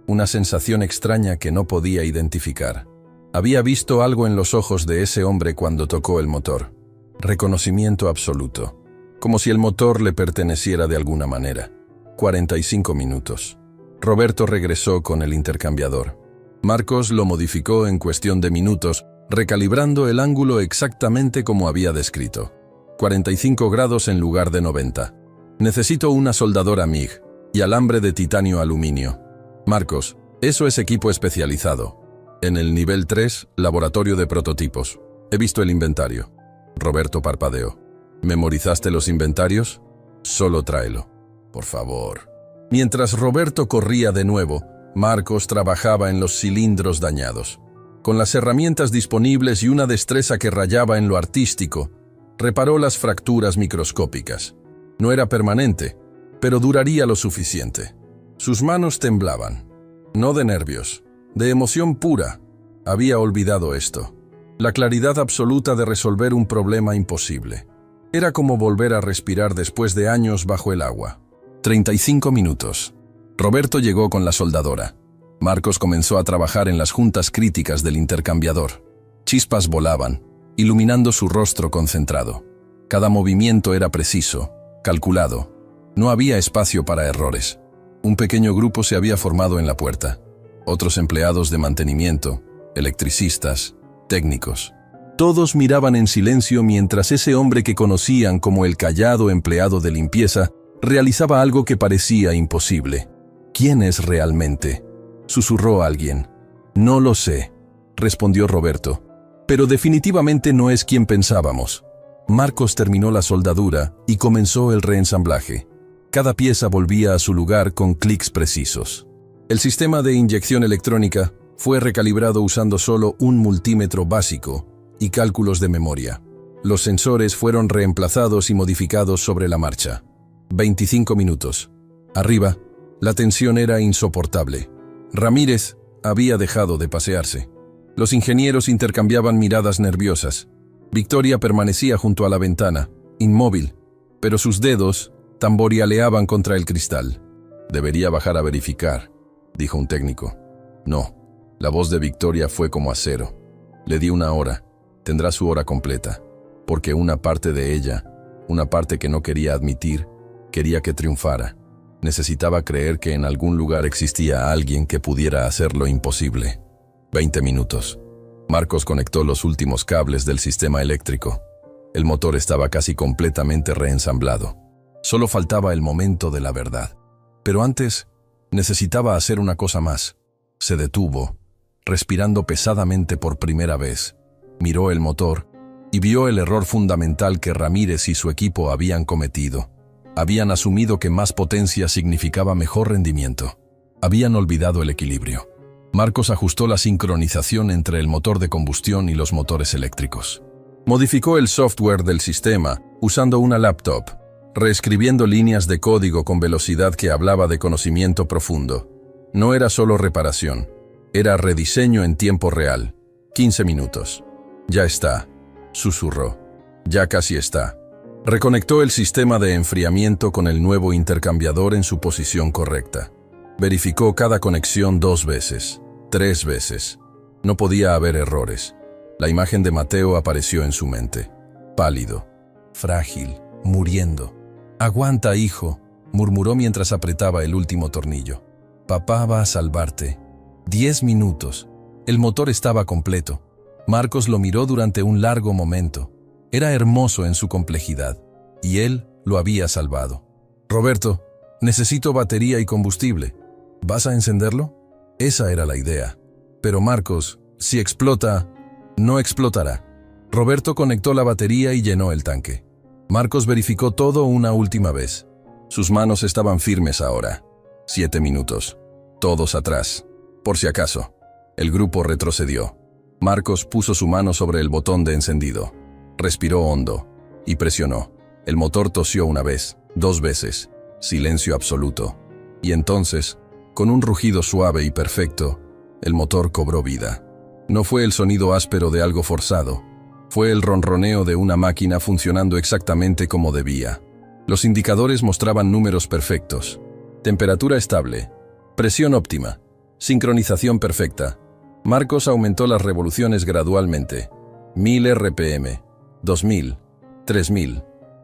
Una sensación extraña que no podía identificar. Había visto algo en los ojos de ese hombre cuando tocó el motor. Reconocimiento absoluto, como si el motor le perteneciera de alguna manera. 45 minutos. Roberto regresó con el intercambiador. Marcos lo modificó en cuestión de minutos, recalibrando el ángulo exactamente como había descrito. 45 grados en lugar de 90. «Necesito una soldadora MIG y alambre de titanio-aluminio». «Marcos, eso es equipo especializado. En el nivel 3, laboratorio de prototipos. He visto el inventario». Roberto parpadeó. «¿Memorizaste los inventarios? Solo tráelo, por favor». Mientras Roberto corría de nuevo, Marcos trabajaba en los cilindros dañados. Con las herramientas disponibles y una destreza que rayaba en lo artístico, reparó las fracturas microscópicas. No era permanente, pero duraría lo suficiente. Sus manos temblaban. No de nervios, de emoción pura. Había olvidado esto. La claridad absoluta de resolver un problema imposible. Era como volver a respirar después de años bajo el agua. 35 minutos. Roberto llegó con la soldadora. Marcos comenzó a trabajar en las juntas críticas del intercambiador. Chispas volaban, iluminando su rostro concentrado. Cada movimiento era preciso, calculado. No había espacio para errores. Un pequeño grupo se había formado en la puerta. Otros empleados de mantenimiento, electricistas, técnicos. Todos miraban en silencio mientras ese hombre que conocían como el callado empleado de limpieza realizaba algo que parecía imposible. ¿Quién es realmente?, susurró alguien. No lo sé, respondió Roberto. Pero definitivamente no es quien pensábamos. Marcos terminó la soldadura y comenzó el reensamblaje. Cada pieza volvía a su lugar con clics precisos. El sistema de inyección electrónica fue recalibrado usando solo un multímetro básico y cálculos de memoria. Los sensores fueron reemplazados y modificados sobre la marcha. 25 minutos. Arriba, la tensión era insoportable. Ramírez había dejado de pasearse. Los ingenieros intercambiaban miradas nerviosas. Victoria permanecía junto a la ventana, inmóvil, pero sus dedos tamborileaban contra el cristal. Debería bajar a verificar, dijo un técnico. No, la voz de Victoria fue como acero. Le di una hora, tendrá su hora completa, porque una parte de ella, una parte que no quería admitir, quería que triunfara. Necesitaba creer que en algún lugar existía alguien que pudiera hacer lo imposible. 20 minutos. Marcos conectó los últimos cables del sistema eléctrico. El motor estaba casi completamente reensamblado. Solo faltaba el momento de la verdad. Pero antes, necesitaba hacer una cosa más. Se detuvo, respirando pesadamente por primera vez. Miró el motor y vio el error fundamental que Ramírez y su equipo habían cometido. Habían asumido que más potencia significaba mejor rendimiento. Habían olvidado el equilibrio. Marcos ajustó la sincronización entre el motor de combustión y los motores eléctricos. Modificó el software del sistema usando una laptop, reescribiendo líneas de código con velocidad que hablaba de conocimiento profundo. No era solo reparación, era rediseño en tiempo real. 15 minutos. Ya está, susurró. Ya casi está. Reconectó el sistema de enfriamiento con el nuevo intercambiador en su posición correcta. Verificó cada conexión 2 veces, 3 veces. No podía haber errores. La imagen de Mateo apareció en su mente. Pálido, frágil, muriendo. «Aguanta, hijo», murmuró mientras apretaba el último tornillo. «Papá va a salvarte». 10 minutos. El motor estaba completo. Marcos lo miró durante un largo momento. Era hermoso en su complejidad, y él lo había salvado. «Roberto, necesito batería y combustible. ¿Vas a encenderlo?» Esa era la idea. Pero Marcos, si explota, no explotará. Roberto conectó la batería y llenó el tanque. Marcos verificó todo una última vez. Sus manos estaban firmes ahora. 7 minutos. Todos atrás. Por si acaso. El grupo retrocedió. Marcos puso su mano sobre el botón de encendido. Respiró hondo y presionó. El motor tosió una vez, 2 veces. Silencio absoluto. Y entonces, con un rugido suave y perfecto, el motor cobró vida. No fue el sonido áspero de algo forzado. Fue el ronroneo de una máquina funcionando exactamente como debía. Los indicadores mostraban números perfectos. Temperatura estable. Presión óptima. Sincronización perfecta. Marcos aumentó las revoluciones gradualmente. 1000 RPM. 2000. 3000.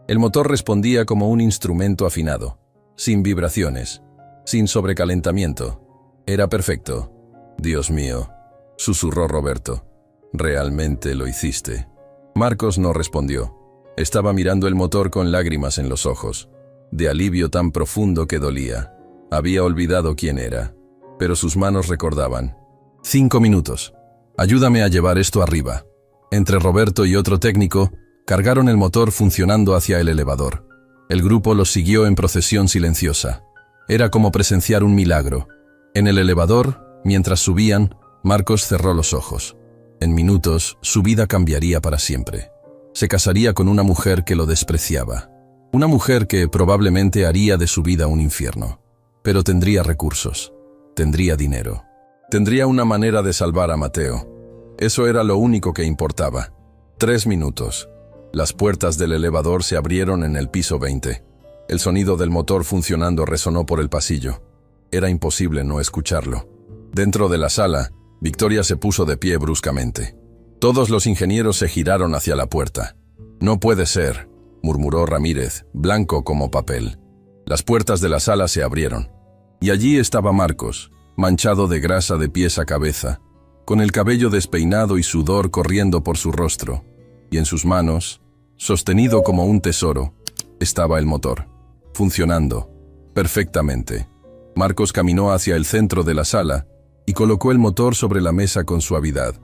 El motor respondía como un instrumento afinado. Sin vibraciones. Sin sobrecalentamiento. Era perfecto. «Dios mío», susurró Roberto. «Realmente lo hiciste». Marcos no respondió. Estaba mirando el motor con lágrimas en los ojos, de alivio tan profundo que dolía. Había olvidado quién era, pero sus manos recordaban. 5 minutos. Ayúdame a llevar esto arriba. Entre Roberto y otro técnico, cargaron el motor funcionando hacia el elevador. El grupo los siguió en procesión silenciosa. Era como presenciar un milagro. En el elevador, mientras subían, Marcos cerró los ojos. En minutos, su vida cambiaría para siempre. Se casaría con una mujer que lo despreciaba. Una mujer que probablemente haría de su vida un infierno. Pero tendría recursos. Tendría dinero. Tendría una manera de salvar a Mateo. Eso era lo único que importaba. 3 minutos. Las puertas del elevador se abrieron en el piso 20. El sonido del motor funcionando resonó por el pasillo. Era imposible no escucharlo. Dentro de la sala, Victoria se puso de pie bruscamente. Todos los ingenieros se giraron hacia la puerta. «No puede ser», murmuró Ramírez, blanco como papel. Las puertas de la sala se abrieron. Y allí estaba Marcos, manchado de grasa de pies a cabeza, con el cabello despeinado y sudor corriendo por su rostro. Y en sus manos, sostenido como un tesoro, estaba el motor, funcionando perfectamente. Marcos caminó hacia el centro de la sala y colocó el motor sobre la mesa con suavidad.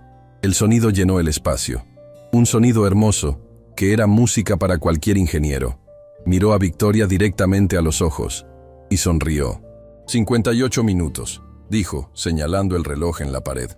El sonido llenó el espacio. Un sonido hermoso, que era música para cualquier ingeniero. Miró a Victoria directamente a los ojos y sonrió. 58 minutos, dijo, señalando el reloj en la pared.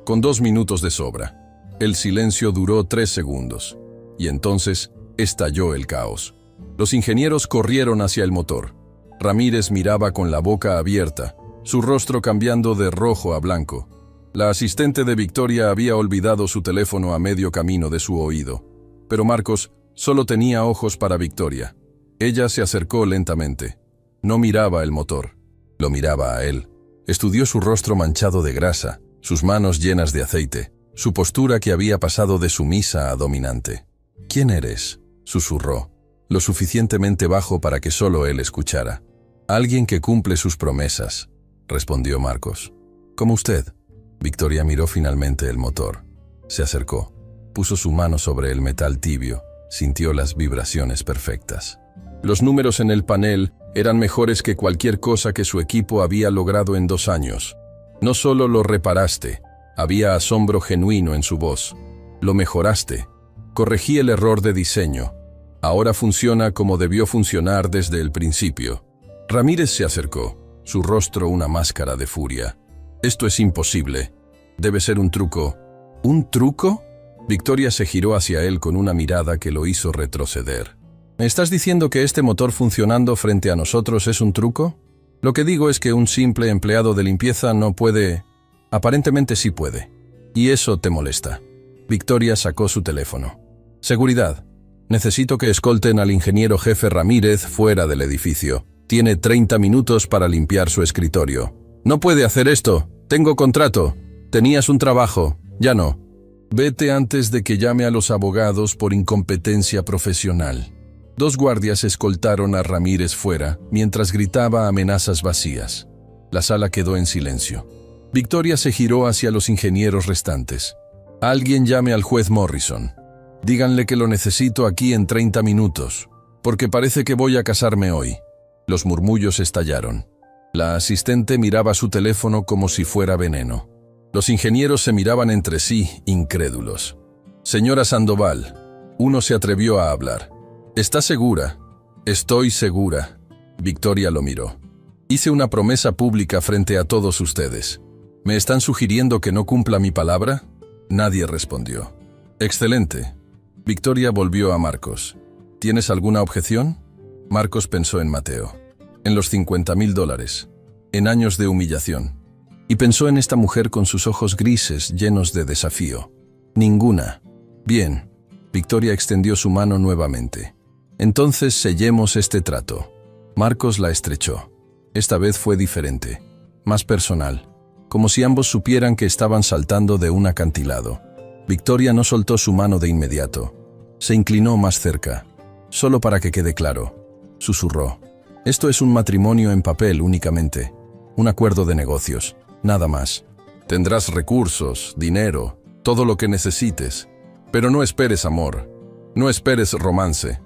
Con 2 minutos de sobra. El silencio duró 3 segundos. Y entonces estalló el caos. Los ingenieros corrieron hacia el motor. Ramírez miraba con la boca abierta, su rostro cambiando de rojo a blanco. La asistente de Victoria había olvidado su teléfono a medio camino de su oído. Pero Marcos solo tenía ojos para Victoria. Ella se acercó lentamente. No miraba el motor, lo miraba a él. Estudió su rostro manchado de grasa, sus manos llenas de aceite, su postura que había pasado de sumisa a dominante. «¿Quién eres?», susurró, lo suficientemente bajo para que solo él escuchara. «Alguien que cumple sus promesas», respondió Marcos. «Como usted». Victoria miró finalmente el motor. Se acercó, puso su mano sobre el metal tibio, sintió las vibraciones perfectas. Los números en el panel eran mejores que cualquier cosa que su equipo había logrado en 2 años. No solo lo reparaste, había asombro genuino en su voz. Lo mejoraste. Corregí el error de diseño. Ahora funciona como debió funcionar desde el principio. Ramírez se acercó, su rostro una máscara de furia. «Esto es imposible. Debe ser un truco». «¿Un truco?». Victoria se giró hacia él con una mirada que lo hizo retroceder. «¿Me estás diciendo que este motor funcionando frente a nosotros es un truco? Lo que digo es que un simple empleado de limpieza no puede... Aparentemente sí puede. Y eso te molesta». Victoria sacó su teléfono. «Seguridad. Necesito que escolten al ingeniero jefe Ramírez fuera del edificio. Tiene 30 minutos para limpiar su escritorio». «No puede hacer esto. Tengo contrato. Tenías un trabajo. Ya no. Vete antes de que llame a los abogados por incompetencia profesional». 2 guardias escoltaron a Ramírez fuera, mientras gritaba amenazas vacías. La sala quedó en silencio. Victoria se giró hacia los ingenieros restantes. «Alguien llame al juez Morrison. Díganle que lo necesito aquí en 30 minutos, porque parece que voy a casarme hoy». Los murmullos estallaron. La asistente miraba su teléfono como si fuera veneno. Los ingenieros se miraban entre sí, incrédulos. «Señora Sandoval», uno se atrevió a hablar. «¿Está segura?». «Estoy segura». Victoria lo miró. «Hice una promesa pública frente a todos ustedes. ¿Me están sugiriendo que no cumpla mi palabra?». Nadie respondió. «Excelente». Victoria volvió a Marcos. «¿Tienes alguna objeción?». Marcos pensó en Mateo, en los $50,000, en años de humillación. Y pensó en esta mujer con sus ojos grises llenos de desafío. «Ninguna». «Bien». Victoria extendió su mano nuevamente. «Entonces sellemos este trato». Marcos la estrechó. Esta vez fue diferente, más personal, como si ambos supieran que estaban saltando de un acantilado. Victoria no soltó su mano de inmediato. Se inclinó más cerca, solo para que quede claro. Susurró. «Esto es un matrimonio en papel únicamente, un acuerdo de negocios, nada más. Tendrás recursos, dinero, todo lo que necesites, pero no esperes amor, no esperes romance.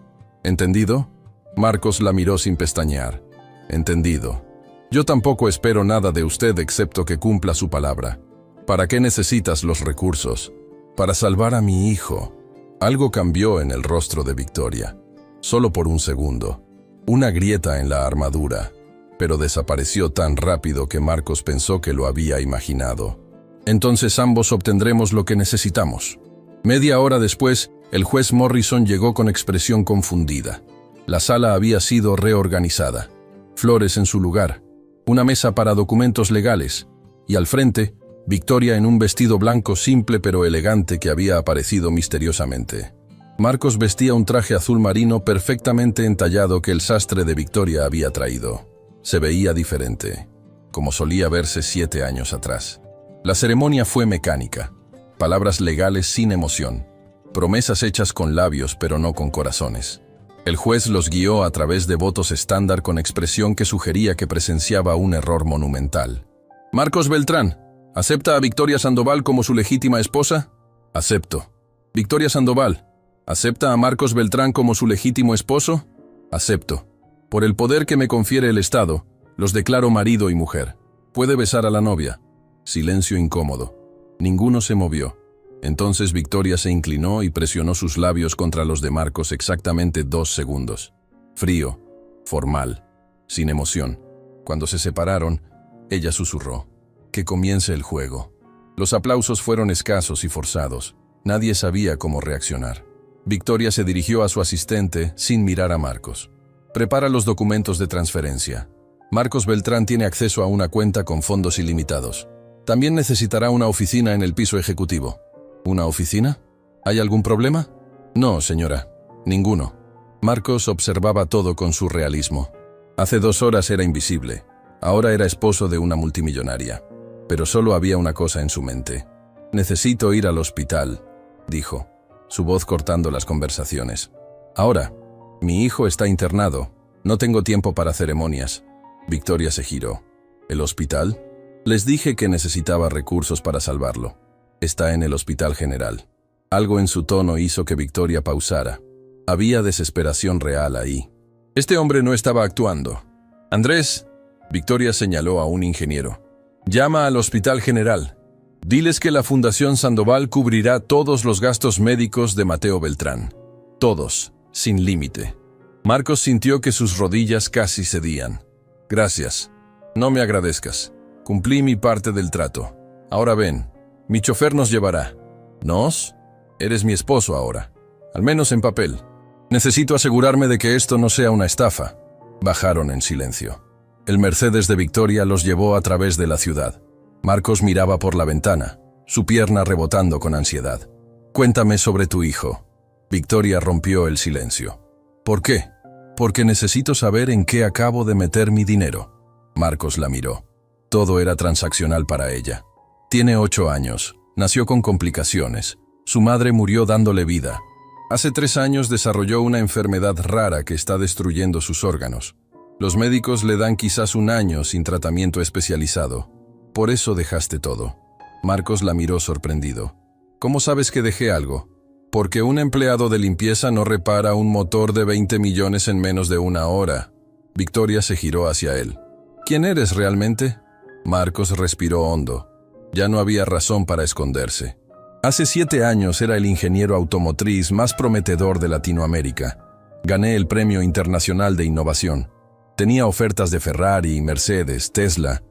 ¿Entendido?». Marcos la miró sin pestañear. «Entendido. Yo tampoco espero nada de usted excepto que cumpla su palabra. ¿Para qué necesitas los recursos?». «Para salvar a mi hijo». Algo cambió en el rostro de Victoria, solo por un segundo. Una grieta en la armadura, pero desapareció tan rápido que Marcos pensó que lo había imaginado. «Entonces ambos obtendremos lo que necesitamos». Media hora después, el juez Morrison llegó con expresión confundida. La sala había sido reorganizada. Flores en su lugar, una mesa para documentos legales, y al frente, Victoria en un vestido blanco simple pero elegante que había aparecido misteriosamente. Marcos vestía un traje azul marino perfectamente entallado que el sastre de Victoria había traído. Se veía diferente, como solía verse 7 años atrás. La ceremonia fue mecánica. Palabras legales sin emoción. Promesas hechas con labios pero no con corazones. El juez los guió a través de votos estándar con expresión que sugería que presenciaba un error monumental. Marcos Beltrán, ¿acepta a Victoria Sandoval como su legítima esposa? Acepto. Victoria Sandoval, ¿acepta a Marcos Beltrán como su legítimo esposo? Acepto. Por el poder que me confiere el Estado, los declaro marido y mujer. Puede besar a la novia. Silencio incómodo. Ninguno se movió. Entonces Victoria se inclinó y presionó sus labios contra los de Marcos exactamente 2 segundos. Frío, formal, sin emoción. Cuando se separaron, ella susurró: «Que comience el juego». Los aplausos fueron escasos y forzados. Nadie sabía cómo reaccionar. Victoria se dirigió a su asistente sin mirar a Marcos. «Prepara los documentos de transferencia. Marcos Beltrán tiene acceso a una cuenta con fondos ilimitados. También necesitará una oficina en el piso ejecutivo». ¿Una oficina? ¿Hay algún problema? No, señora, ninguno. Marcos observaba todo con surrealismo. Hace 2 horas era invisible. Ahora era esposo de una multimillonaria. Pero solo había una cosa en su mente. «Necesito ir al hospital», dijo, su voz cortando las conversaciones. «Ahora, mi hijo está internado. No tengo tiempo para ceremonias». Victoria se giró. «¿El hospital?» Les dije que necesitaba recursos para salvarlo. Está en el Hospital General. Algo en su tono hizo que Victoria pausara. Había desesperación real ahí. Este hombre no estaba actuando. «Andrés», Victoria señaló a un ingeniero, «llama al Hospital General. Diles que la Fundación Sandoval cubrirá todos los gastos médicos de Mateo Beltrán. Todos, sin límite». Marcos sintió que sus rodillas casi cedían. «Gracias. No me agradezcas. Cumplí mi parte del trato. Ahora ven. Mi chofer nos llevará». «¿Nos? Eres mi esposo ahora. Al menos en papel. Necesito asegurarme de que esto no sea una estafa». Bajaron en silencio. El Mercedes de Victoria los llevó a través de la ciudad. Marcos miraba por la ventana, su pierna rebotando con ansiedad. «Cuéntame sobre tu hijo». Victoria rompió el silencio. «¿Por qué?» «Porque necesito saber en qué acabo de meter mi dinero». Marcos la miró. Todo era transaccional para ella. Tiene 8 años, nació con complicaciones. Su madre murió dándole vida. Hace 3 años desarrolló una enfermedad rara que está destruyendo sus órganos. Los médicos le dan quizás 1 año sin tratamiento especializado. Por eso dejaste todo. Marcos la miró sorprendido. ¿Cómo sabes que dejé algo? Porque un empleado de limpieza no repara un motor de 20 millones en menos de 1 hora. Victoria se giró hacia él. ¿Quién eres realmente? Marcos respiró hondo. Ya no había razón para esconderse. Hace 7 años era el ingeniero automotriz más prometedor de Latinoamérica. Gané el Premio Internacional de Innovación. Tenía ofertas de Ferrari, Mercedes, Tesla.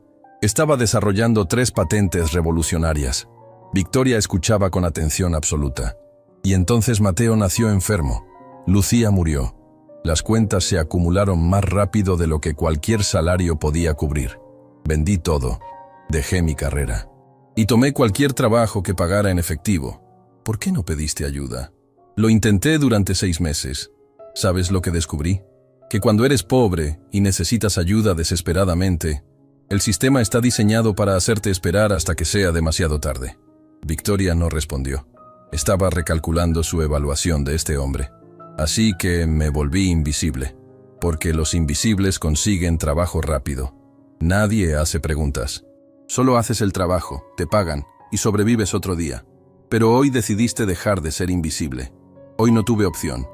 Estaba desarrollando 3 patentes revolucionarias. Victoria escuchaba con atención absoluta. Y entonces Mateo nació enfermo. Lucía murió. Las cuentas se acumularon más rápido de lo que cualquier salario podía cubrir. Vendí todo. Dejé mi carrera. Y tomé cualquier trabajo que pagara en efectivo. ¿Por qué no pediste ayuda? Lo intenté durante 6 meses. ¿Sabes lo que descubrí? Que cuando eres pobre y necesitas ayuda desesperadamente, el sistema está diseñado para hacerte esperar hasta que sea demasiado tarde. Victoria no respondió. Estaba recalculando su evaluación de este hombre. Así que me volví invisible. Porque los invisibles consiguen trabajo rápido. Nadie hace preguntas. Solo haces el trabajo, te pagan y sobrevives otro día. Pero hoy decidiste dejar de ser invisible. Hoy no tuve opción.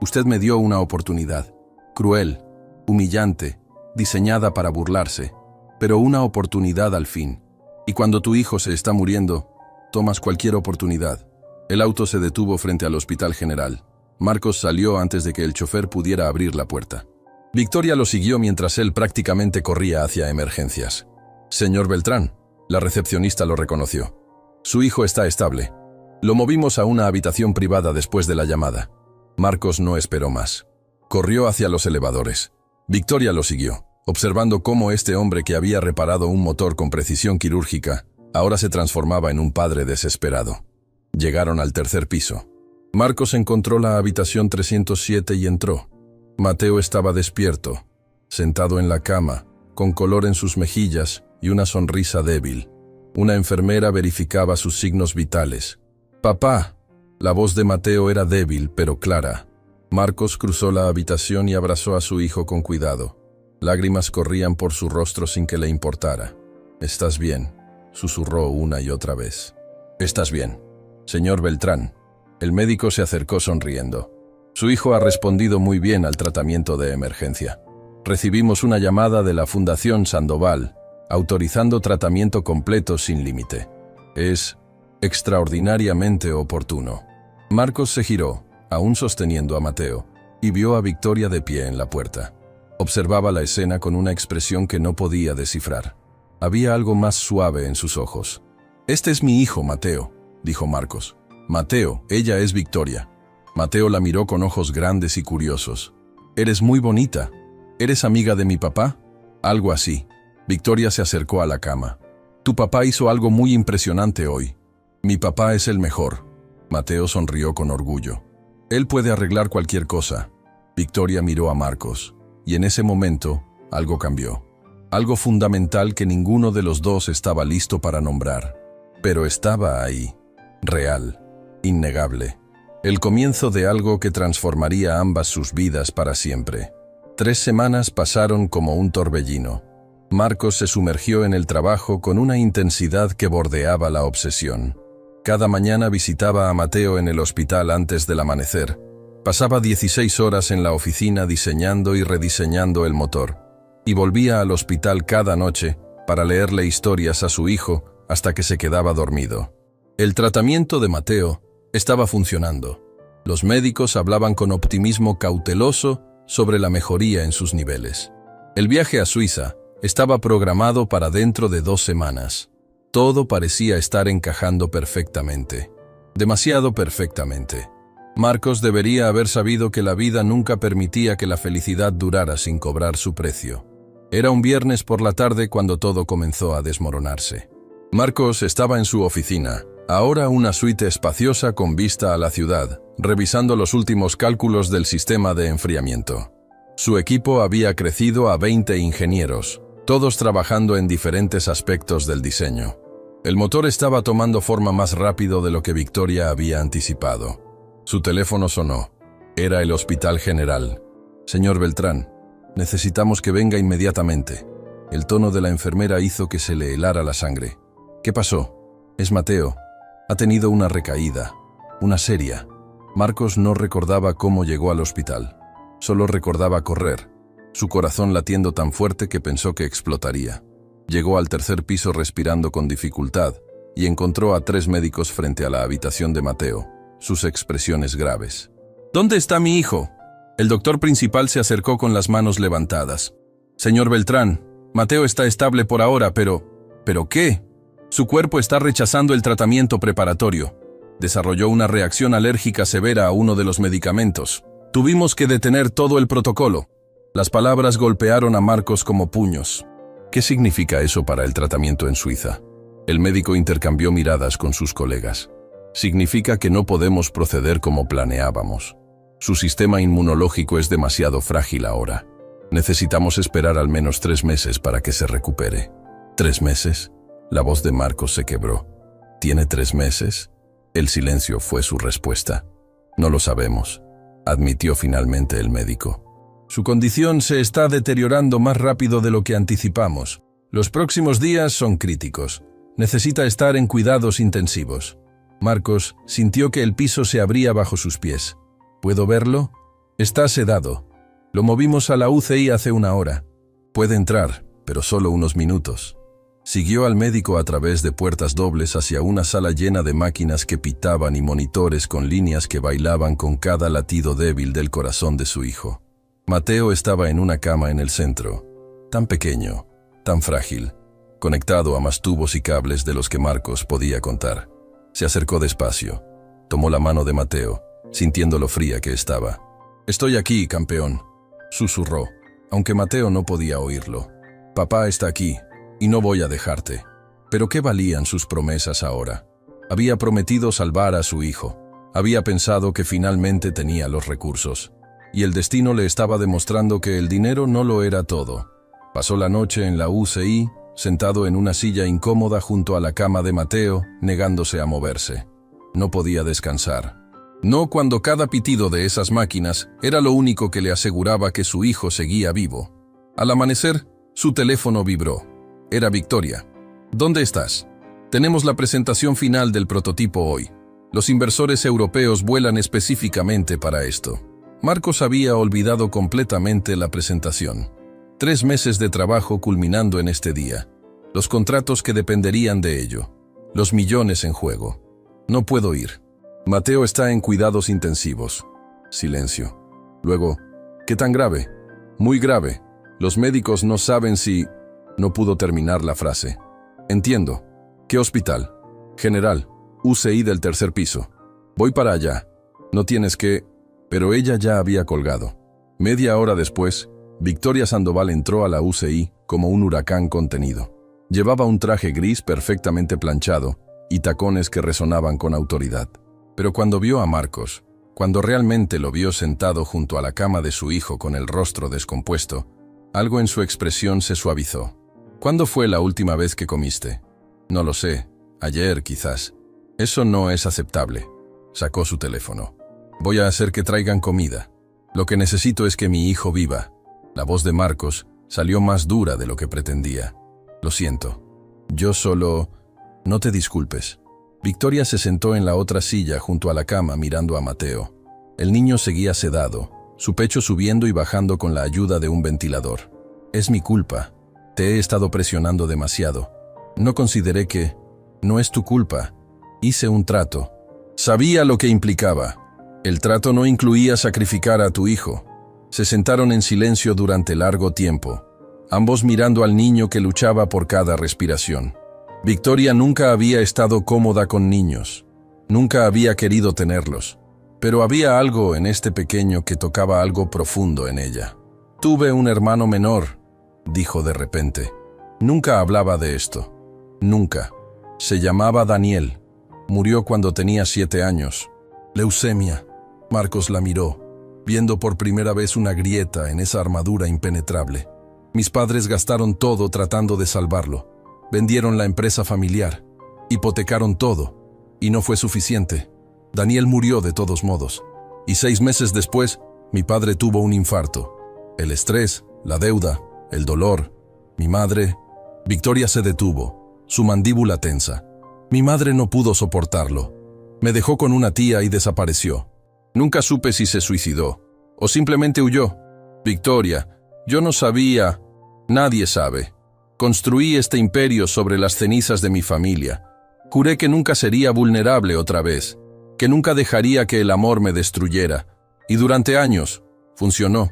Usted me dio una oportunidad. Cruel, humillante, diseñada para burlarse. Pero una oportunidad al fin. Y cuando tu hijo se está muriendo, tomas cualquier oportunidad. El auto se detuvo frente al Hospital General. Marcos salió antes de que el chofer pudiera abrir la puerta. Victoria lo siguió mientras él prácticamente corría hacia emergencias. «Señor Beltrán», la recepcionista lo reconoció. «Su hijo está estable. Lo movimos a una habitación privada después de la llamada». Marcos no esperó más. Corrió hacia los elevadores. Victoria lo siguió, observando cómo este hombre que había reparado un motor con precisión quirúrgica, ahora se transformaba en un padre desesperado. Llegaron al 3er piso. Marcos encontró la habitación 307 y entró. Mateo estaba despierto, sentado en la cama, con color en sus mejillas y una sonrisa débil. Una enfermera verificaba sus signos vitales. «Papá». La voz de Mateo era débil pero clara. Marcos cruzó la habitación y abrazó a su hijo con cuidado. Lágrimas corrían por su rostro sin que le importara. «¿Estás bien?», susurró una y otra vez. «¿Estás bien, señor Beltrán?». El médico se acercó sonriendo. «Su hijo ha respondido muy bien al tratamiento de emergencia. Recibimos una llamada de la Fundación Sandoval, autorizando tratamiento completo sin límite. Es extraordinariamente oportuno». Marcos se giró, aún sosteniendo a Mateo, y vio a Victoria de pie en la puerta. Observaba la escena con una expresión que no podía descifrar. Había algo más suave en sus ojos. «Este es mi hijo, Mateo», dijo Marcos. «Mateo, ella es Victoria». Mateo la miró con ojos grandes y curiosos. «Eres muy bonita. ¿Eres amiga de mi papá?». «Algo así». Victoria se acercó a la cama. «Tu papá hizo algo muy impresionante hoy. Mi papá es el mejor». Mateo sonrió con orgullo. «Él puede arreglar cualquier cosa». Victoria miró a Marcos, y en ese momento algo cambió. Algo fundamental que ninguno de los dos estaba listo para nombrar. Pero estaba ahí, real, innegable. El comienzo de algo que transformaría ambas sus vidas para siempre. 3 semanas pasaron como un torbellino. Marcos se sumergió en el trabajo con una intensidad que bordeaba la obsesión. Cada mañana visitaba a Mateo en el hospital antes del amanecer. Pasaba 16 horas en la oficina diseñando y rediseñando el motor. Y volvía al hospital cada noche para leerle historias a su hijo hasta que se quedaba dormido. El tratamiento de Mateo estaba funcionando. Los médicos hablaban con optimismo cauteloso sobre la mejoría en sus niveles. El viaje a Suiza estaba programado para dentro de 2 semanas. Todo parecía estar encajando perfectamente. Demasiado perfectamente. Marcos debería haber sabido que la vida nunca permitía que la felicidad durara sin cobrar su precio. Era un viernes por la tarde cuando todo comenzó a desmoronarse. Marcos estaba en su oficina, ahora una suite espaciosa con vista a la ciudad, revisando los últimos cálculos del sistema de enfriamiento. Su equipo había crecido a 20 ingenieros, todos trabajando en diferentes aspectos del diseño. El motor estaba tomando forma más rápido de lo que Victoria había anticipado. Su teléfono sonó. Era el Hospital General. «Señor Beltrán, necesitamos que venga inmediatamente». El tono de la enfermera hizo que se le helara la sangre. «¿Qué pasó?». «Es Mateo. Ha tenido una recaída. Una seria». Marcos no recordaba cómo llegó al hospital. Solo recordaba correr, su corazón latiendo tan fuerte que pensó que explotaría. Llegó al 3er piso respirando con dificultad y encontró a 3 médicos frente a la habitación de Mateo, sus expresiones graves. «¿Dónde está mi hijo?». El doctor principal se acercó con las manos levantadas. «Señor Beltrán, Mateo está estable por ahora, pero... ¿Pero qué? Su cuerpo está rechazando el tratamiento preparatorio. Desarrolló una reacción alérgica severa a uno de los medicamentos. Tuvimos que detener todo el protocolo». Las palabras golpearon a Marcos como puños. ¿Qué significa eso para el tratamiento en Suiza? El médico intercambió miradas con sus colegas. Significa que no podemos proceder como planeábamos. Su sistema inmunológico es demasiado frágil ahora. Necesitamos esperar al menos 3 meses para que se recupere. ¿3 meses? La voz de Marcos se quebró. ¿Tiene 3 meses? El silencio fue su respuesta. «No lo sabemos», admitió finalmente el médico. «Su condición se está deteriorando más rápido de lo que anticipamos. Los próximos días son críticos. Necesita estar en cuidados intensivos». Marcos sintió que el piso se abría bajo sus pies. «¿Puedo verlo?». «Está sedado. Lo movimos a la UCI hace 1 hora. Puede entrar, pero solo unos minutos». Siguió al médico a través de puertas dobles hacia una sala llena de máquinas que pitaban y monitores con líneas que bailaban con cada latido débil del corazón de su hijo. Mateo estaba en una cama en el centro, tan pequeño, tan frágil, conectado a más tubos y cables de los que Marcos podía contar. Se acercó despacio, tomó la mano de Mateo, sintiendo lo fría que estaba. «Estoy aquí, campeón», susurró, aunque Mateo no podía oírlo. «Papá está aquí, y no voy a dejarte». Pero ¿qué valían sus promesas ahora? Había prometido salvar a su hijo. Había pensado que finalmente tenía los recursos. Y el destino le estaba demostrando que el dinero no lo era todo. Pasó la noche en la UCI, sentado en una silla incómoda junto a la cama de Mateo, negándose a moverse. No podía descansar. No cuando cada pitido de esas máquinas era lo único que le aseguraba que su hijo seguía vivo. Al amanecer, su teléfono vibró. Era Victoria. ¿Dónde estás? Tenemos la presentación final del prototipo hoy. Los inversores europeos vuelan específicamente para esto. Marcos había olvidado completamente la presentación. 3 meses de trabajo culminando en este día. Los contratos que dependerían de ello. Los millones en juego. No puedo ir. Mateo está en cuidados intensivos. Silencio. Luego, ¿qué tan grave? Muy grave. Los médicos no saben si... No pudo terminar la frase. Entiendo. ¿Qué hospital? General. UCI del 3er piso. Voy para allá. No tienes que... Pero ella ya había colgado. Media hora después, Victoria Sandoval entró a la UCI como un huracán contenido. Llevaba un traje gris perfectamente planchado y tacones que resonaban con autoridad. Pero cuando vio a Marcos, cuando realmente lo vio sentado junto a la cama de su hijo con el rostro descompuesto, algo en su expresión se suavizó. ¿Cuándo fue la última vez que comiste? No lo sé. Ayer, quizás. Eso no es aceptable. Sacó su teléfono. Voy a hacer que traigan comida. Lo que necesito es que mi hijo viva. La voz de Marcos salió más dura de lo que pretendía. Lo siento. Yo solo... No te disculpes. Victoria se sentó en la otra silla junto a la cama mirando a Mateo. El niño seguía sedado, su pecho subiendo y bajando con la ayuda de un ventilador. Es mi culpa. Te he estado presionando demasiado. No consideré que... No es tu culpa. Hice un trato. Sabía lo que implicaba. El trato no incluía sacrificar a tu hijo. Se sentaron en silencio durante largo tiempo, ambos mirando al niño que luchaba por cada respiración. Victoria nunca había estado cómoda con niños. Nunca había querido tenerlos. Pero había algo en este pequeño que tocaba algo profundo en ella. Tuve un hermano menor, dijo de repente. Nunca hablaba de esto. Nunca. Se llamaba Daniel. Murió cuando tenía 7 años. Leucemia. Marcos la miró, viendo por primera vez una grieta en esa armadura impenetrable. Mis padres gastaron todo tratando de salvarlo. Vendieron la empresa familiar, hipotecaron todo, y no fue suficiente. Daniel murió de todos modos, y 6 meses después, mi padre tuvo un infarto. El estrés, la deuda, el dolor. Mi madre... Victoria se detuvo, su mandíbula tensa. Mi madre no pudo soportarlo. Me dejó con una tía y desapareció. Nunca supe si se suicidó, o simplemente huyó. Victoria, yo no sabía... Nadie sabe. Construí este imperio sobre las cenizas de mi familia. Juré que nunca sería vulnerable otra vez, que nunca dejaría que el amor me destruyera. Y durante años, funcionó.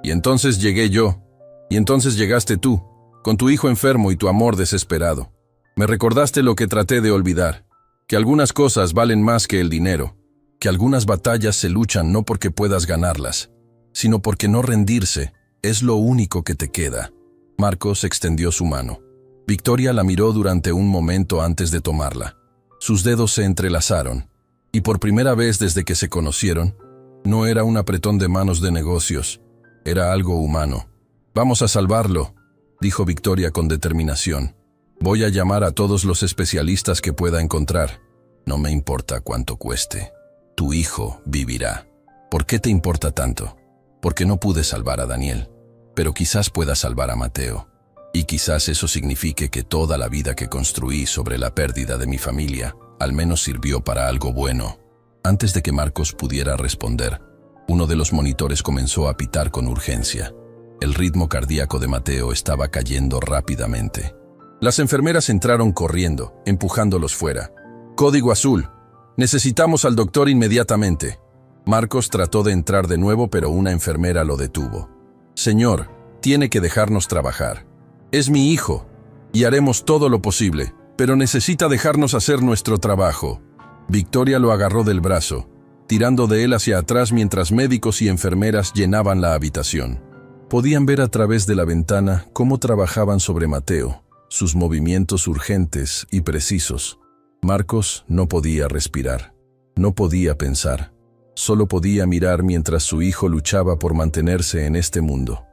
Y entonces llegué yo. Y entonces llegaste tú, con tu hijo enfermo y tu amor desesperado. Me recordaste lo que traté de olvidar, que algunas cosas valen más que el dinero, que algunas batallas se luchan no porque puedas ganarlas, sino porque no rendirse es lo único que te queda. Marcos extendió su mano. Victoria la miró durante un momento antes de tomarla. Sus dedos se entrelazaron, y por primera vez desde que se conocieron, no era un apretón de manos de negocios, era algo humano. Vamos a salvarlo, dijo Victoria con determinación. Voy a llamar a todos los especialistas que pueda encontrar. No me importa cuánto cueste. Tu hijo vivirá. ¿Por qué te importa tanto? Porque no pude salvar a Daniel. Pero quizás pueda salvar a Mateo. Y quizás eso signifique que toda la vida que construí sobre la pérdida de mi familia al menos sirvió para algo bueno. Antes de que Marcos pudiera responder, uno de los monitores comenzó a pitar con urgencia. El ritmo cardíaco de Mateo estaba cayendo rápidamente. Las enfermeras entraron corriendo, empujándolos fuera. Código azul. Necesitamos al doctor inmediatamente. Marcos trató de entrar de nuevo, pero una enfermera lo detuvo. Señor, tiene que dejarnos trabajar. Es mi hijo, y haremos todo lo posible, pero necesita dejarnos hacer nuestro trabajo. Victoria lo agarró del brazo, tirando de él hacia atrás mientras médicos y enfermeras llenaban la habitación. Podían ver a través de la ventana cómo trabajaban sobre Mateo, sus movimientos urgentes y precisos. Marcos no podía respirar, no podía pensar. Solo podía mirar mientras su hijo luchaba por mantenerse en este mundo.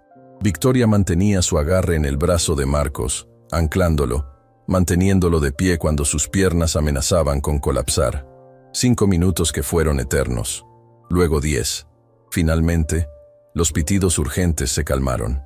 Victoria mantenía su agarre en el brazo de Marcos, anclándolo, manteniéndolo de pie cuando sus piernas amenazaban con colapsar. 5 minutos que fueron eternos. Luego 10. Finalmente, los pitidos urgentes se calmaron.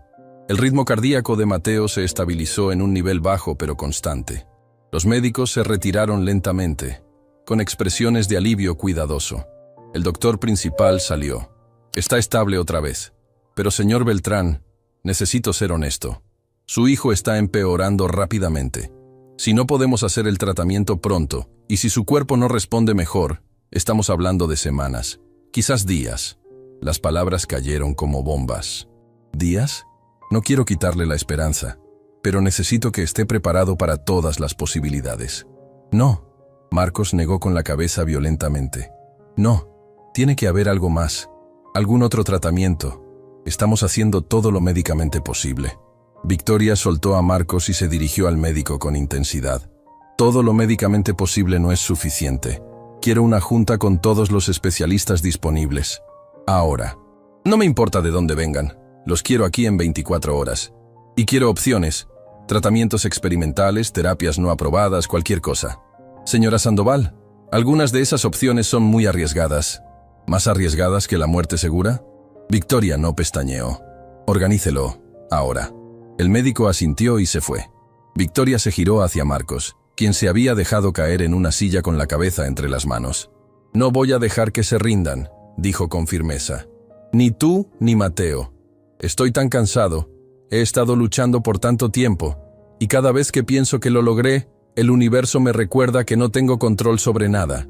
El ritmo cardíaco de Mateo se estabilizó en un nivel bajo pero constante. Los médicos se retiraron lentamente, con expresiones de alivio cuidadoso. El doctor principal salió. Está estable otra vez. Pero señor Beltrán, necesito ser honesto. Su hijo está empeorando rápidamente. Si no podemos hacer el tratamiento pronto, y si su cuerpo no responde mejor, estamos hablando de semanas, quizás días. Las palabras cayeron como bombas. ¿Días? No quiero quitarle la esperanza, pero necesito que esté preparado para todas las posibilidades. No. Marcos negó con la cabeza violentamente. No. Tiene que haber algo más. Algún otro tratamiento. Estamos haciendo todo lo médicamente posible. Victoria soltó a Marcos y se dirigió al médico con intensidad. Todo lo médicamente posible no es suficiente. Quiero una junta con todos los especialistas disponibles. Ahora. No me importa de dónde vengan. Los quiero aquí en 24 horas. Y quiero opciones. Tratamientos experimentales, terapias no aprobadas, cualquier cosa. Señora Sandoval, algunas de esas opciones son muy arriesgadas. ¿Más arriesgadas que la muerte segura? Victoria no pestañeó. Organícelo. Ahora. El médico asintió y se fue. Victoria se giró hacia Marcos, quien se había dejado caer en una silla con la cabeza entre las manos. No voy a dejar que se rindan, dijo con firmeza. Ni tú ni Mateo. Estoy tan cansado. He estado luchando por tanto tiempo, y cada vez que pienso que lo logré, el universo me recuerda que no tengo control sobre nada.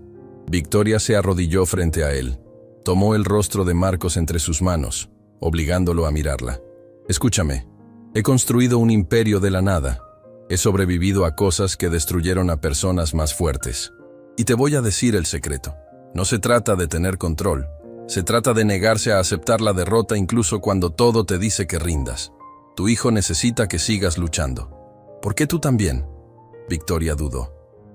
Victoria se arrodilló frente a él. Tomó el rostro de Marcos entre sus manos, obligándolo a mirarla. Escúchame. He construido un imperio de la nada. He sobrevivido a cosas que destruyeron a personas más fuertes. Y te voy a decir el secreto. No se trata de tener control. Se trata de negarse a aceptar la derrota incluso cuando todo te dice que rindas. Tu hijo necesita que sigas luchando. ¿Por qué tú también? Victoria dudó.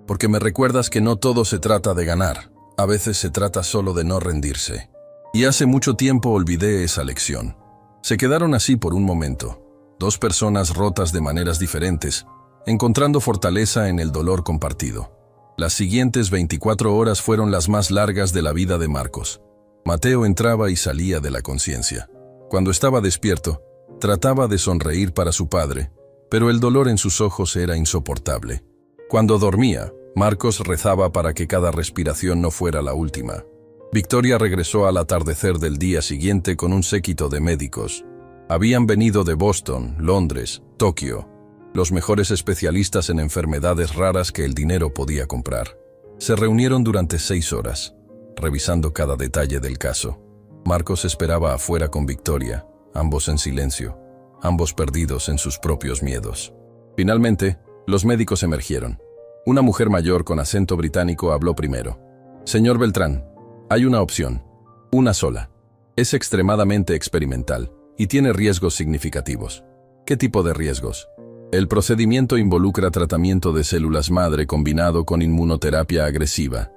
Porque me recuerdas que no todo se trata de ganar. A veces se trata solo de no rendirse. Y hace mucho tiempo olvidé esa lección. Se quedaron así por un momento. Dos personas rotas de maneras diferentes, encontrando fortaleza en el dolor compartido. Las siguientes 24 horas fueron las más largas de la vida de Marcos. Mateo entraba y salía de la conciencia. Cuando estaba despierto, trataba de sonreír para su padre, pero el dolor en sus ojos era insoportable. Cuando dormía, Marcos rezaba para que cada respiración no fuera la última. Victoria regresó al atardecer del día siguiente con un séquito de médicos. Habían venido de Boston, Londres, Tokio, los mejores especialistas en enfermedades raras que el dinero podía comprar. Se reunieron durante 6 horas, revisando cada detalle del caso. Marcos esperaba afuera con Victoria, ambos en silencio, ambos perdidos en sus propios miedos. Finalmente, los médicos emergieron. Una mujer mayor con acento británico habló primero. Señor Beltrán, hay una opción, una sola. Es extremadamente experimental y tiene riesgos significativos. ¿Qué tipo de riesgos? El procedimiento involucra tratamiento de células madre combinado con inmunoterapia agresiva.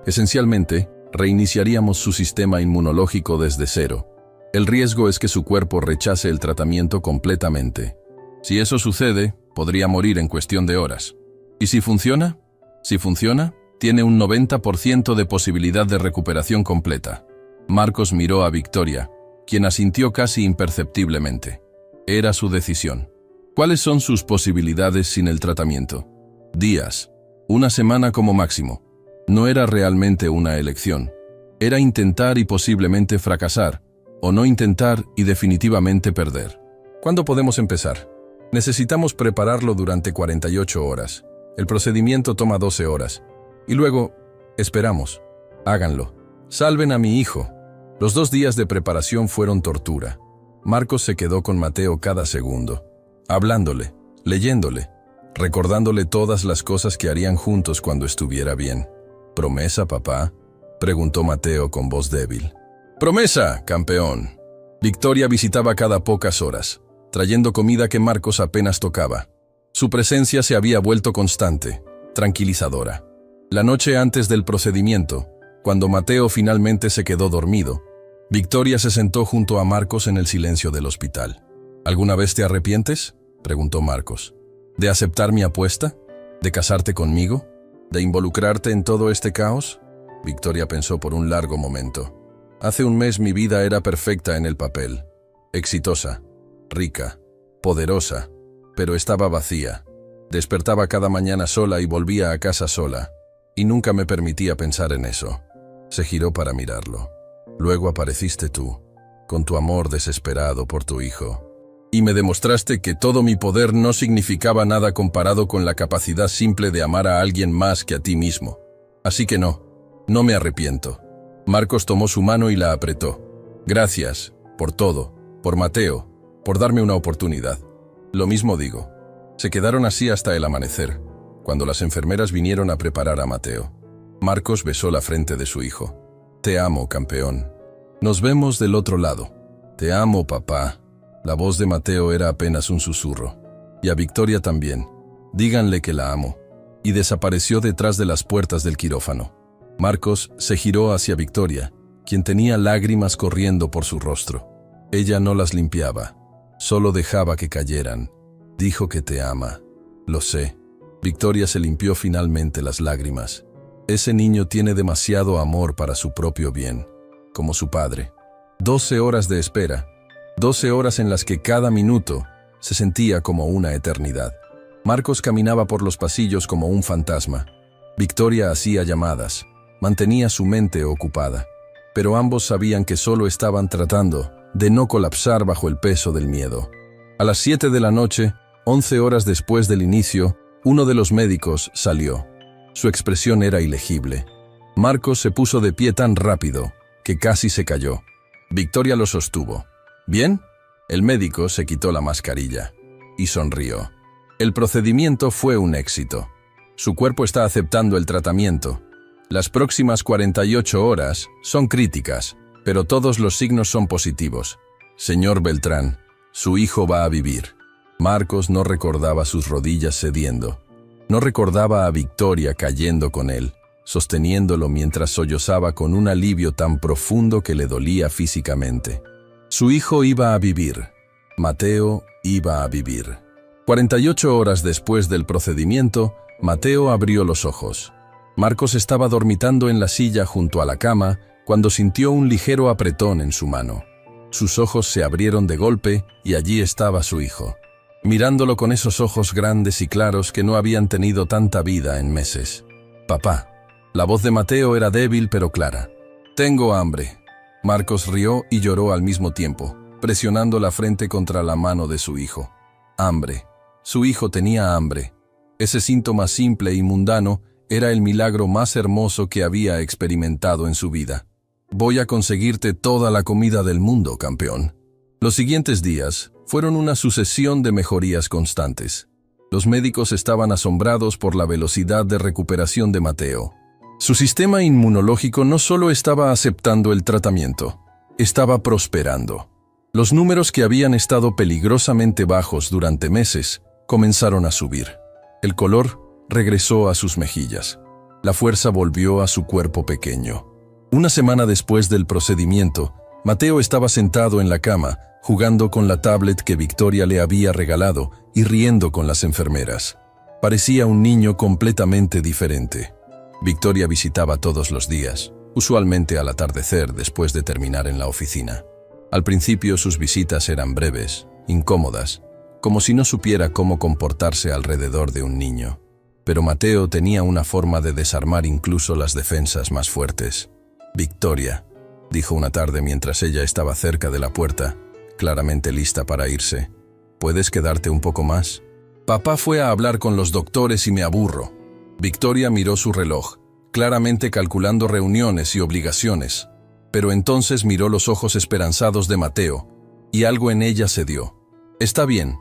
Esencialmente, reiniciaríamos su sistema inmunológico desde cero. El riesgo es que su cuerpo rechace el tratamiento completamente. Si eso sucede, podría morir en cuestión de horas. ¿Y si funciona? Si funciona, tiene un 90% de posibilidad de recuperación completa. Marcos miró a Victoria, quien asintió casi imperceptiblemente. Era su decisión. ¿Cuáles son sus posibilidades sin el tratamiento? Días. Una semana como máximo. No era realmente una elección. Era intentar y posiblemente fracasar, o no intentar y definitivamente perder. ¿Cuándo podemos empezar? Necesitamos prepararlo durante 48 horas. El procedimiento toma 12 horas. Y luego, esperamos. Háganlo. Salven a mi hijo. Los 2 días de preparación fueron tortura. Marcos se quedó con Mateo cada segundo, hablándole, leyéndole, recordándole todas las cosas que harían juntos cuando estuviera bien. ¿Promesa, papá?, preguntó Mateo con voz débil. ¡Promesa, campeón! Victoria visitaba cada pocas horas, trayendo comida que Marcos apenas tocaba. Su presencia se había vuelto constante, tranquilizadora. La noche antes del procedimiento, cuando Mateo finalmente se quedó dormido, Victoria se sentó junto a Marcos en el silencio del hospital. ¿Alguna vez te arrepientes?, preguntó Marcos. ¿De aceptar mi apuesta? ¿De casarte conmigo? ¿De involucrarte en todo este caos? Victoria pensó por un largo momento. Hace un mes mi vida era perfecta en el papel. Exitosa, rica, poderosa, pero estaba vacía. Despertaba cada mañana sola y volvía a casa sola, y nunca me permitía pensar en eso. Se giró para mirarlo. Luego apareciste tú, con tu amor desesperado por tu hijo, y me demostraste que todo mi poder no significaba nada comparado con la capacidad simple de amar a alguien más que a ti mismo. Así que no me arrepiento. Marcos tomó su mano y la apretó. Gracias, por todo, por Mateo, por darme una oportunidad. Lo mismo digo. Se quedaron así hasta el amanecer, cuando las enfermeras vinieron a preparar a Mateo. Marcos besó la frente de su hijo. Te amo, campeón. Nos vemos del otro lado. Te amo, papá. La voz de Mateo era apenas un susurro. Y a Victoria también. Díganle que la amo. Y desapareció detrás de las puertas del quirófano. Marcos se giró hacia Victoria, quien tenía lágrimas corriendo por su rostro. Ella no las limpiaba, solo dejaba que cayeran. Dijo que te ama. Lo sé. Victoria se limpió finalmente las lágrimas. Ese niño tiene demasiado amor para su propio bien, como su padre. 12 horas de espera, 12 horas en las que cada minuto se sentía como una eternidad. Marcos caminaba por los pasillos como un fantasma. Victoria hacía llamadas, mantenía su mente ocupada, pero ambos sabían que solo estaban tratando de no colapsar bajo el peso del miedo. A las 7 de la noche, 11 horas después del inicio, uno de los médicos salió. Su expresión era ilegible. Marcos se puso de pie tan rápido que casi se cayó. Victoria lo sostuvo. ¿Bien? El médico se quitó la mascarilla y sonrió. El procedimiento fue un éxito. Su cuerpo está aceptando el tratamiento. Las próximas 48 horas son críticas, pero todos los signos son positivos. Señor Beltrán, su hijo va a vivir. Marcos no recordaba sus rodillas cediendo. No recordaba a Victoria cayendo con él, sosteniéndolo mientras sollozaba con un alivio tan profundo que le dolía físicamente. Su hijo iba a vivir. Mateo iba a vivir. 48 horas después del procedimiento, Mateo abrió los ojos. Marcos estaba dormitando en la silla junto a la cama cuando sintió un ligero apretón en su mano. Sus ojos se abrieron de golpe y allí estaba su hijo, mirándolo con esos ojos grandes y claros que no habían tenido tanta vida en meses. «Papá». La voz de Mateo era débil pero clara. «Tengo hambre». Marcos rió y lloró al mismo tiempo, presionando la frente contra la mano de su hijo. Hambre. Su hijo tenía hambre. Ese síntoma simple y mundano era el milagro más hermoso que había experimentado en su vida. «Voy a conseguirte toda la comida del mundo, campeón». Los siguientes días fueron una sucesión de mejorías constantes. Los médicos estaban asombrados por la velocidad de recuperación de Mateo. Su sistema inmunológico no solo estaba aceptando el tratamiento, estaba prosperando. Los números que habían estado peligrosamente bajos durante meses comenzaron a subir. El color regresó a sus mejillas. La fuerza volvió a su cuerpo pequeño. Una semana después del procedimiento, Mateo estaba sentado en la cama, jugando con la tablet que Victoria le había regalado y riendo con las enfermeras. Parecía un niño completamente diferente. Victoria visitaba todos los días, usualmente al atardecer después de terminar en la oficina. Al principio sus visitas eran breves, incómodas, como si no supiera cómo comportarse alrededor de un niño. Pero Mateo tenía una forma de desarmar incluso las defensas más fuertes. «Victoria», dijo una tarde mientras ella estaba cerca de la puerta, claramente lista para irse, «¿puedes quedarte un poco más? Papá fue a hablar con los doctores y me aburro». Victoria miró su reloj, claramente calculando reuniones y obligaciones, pero entonces miró los ojos esperanzados de Mateo, y algo en ella cedió. «Está bien,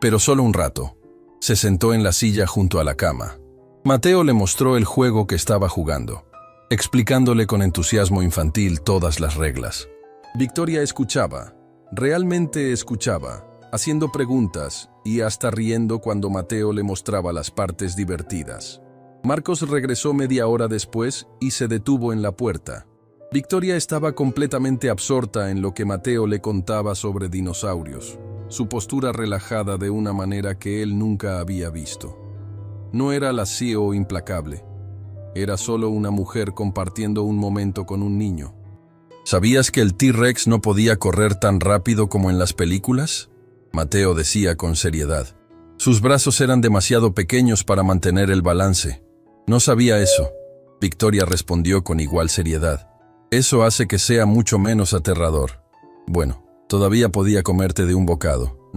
pero solo un rato». Se sentó en la silla junto a la cama. Mateo le mostró el juego que estaba jugando, explicándole con entusiasmo infantil todas las reglas. Victoria escuchaba, realmente escuchaba, haciendo preguntas y hasta riendo cuando Mateo le mostraba las partes divertidas. Marcos regresó media hora después y se detuvo en la puerta. Victoria estaba completamente absorta en lo que Mateo le contaba sobre dinosaurios, su postura relajada de una manera que él nunca había visto. No era lascivo o implacable. Era solo una mujer compartiendo un momento con un niño. ¿Sabías que el T-Rex no podía correr tan rápido como en las películas? Mateo decía con seriedad. Sus brazos eran demasiado pequeños para mantener el balance. No sabía eso. Victoria respondió con igual seriedad. Eso hace que sea mucho menos aterrador. Bueno, todavía podía comerte de un bocado.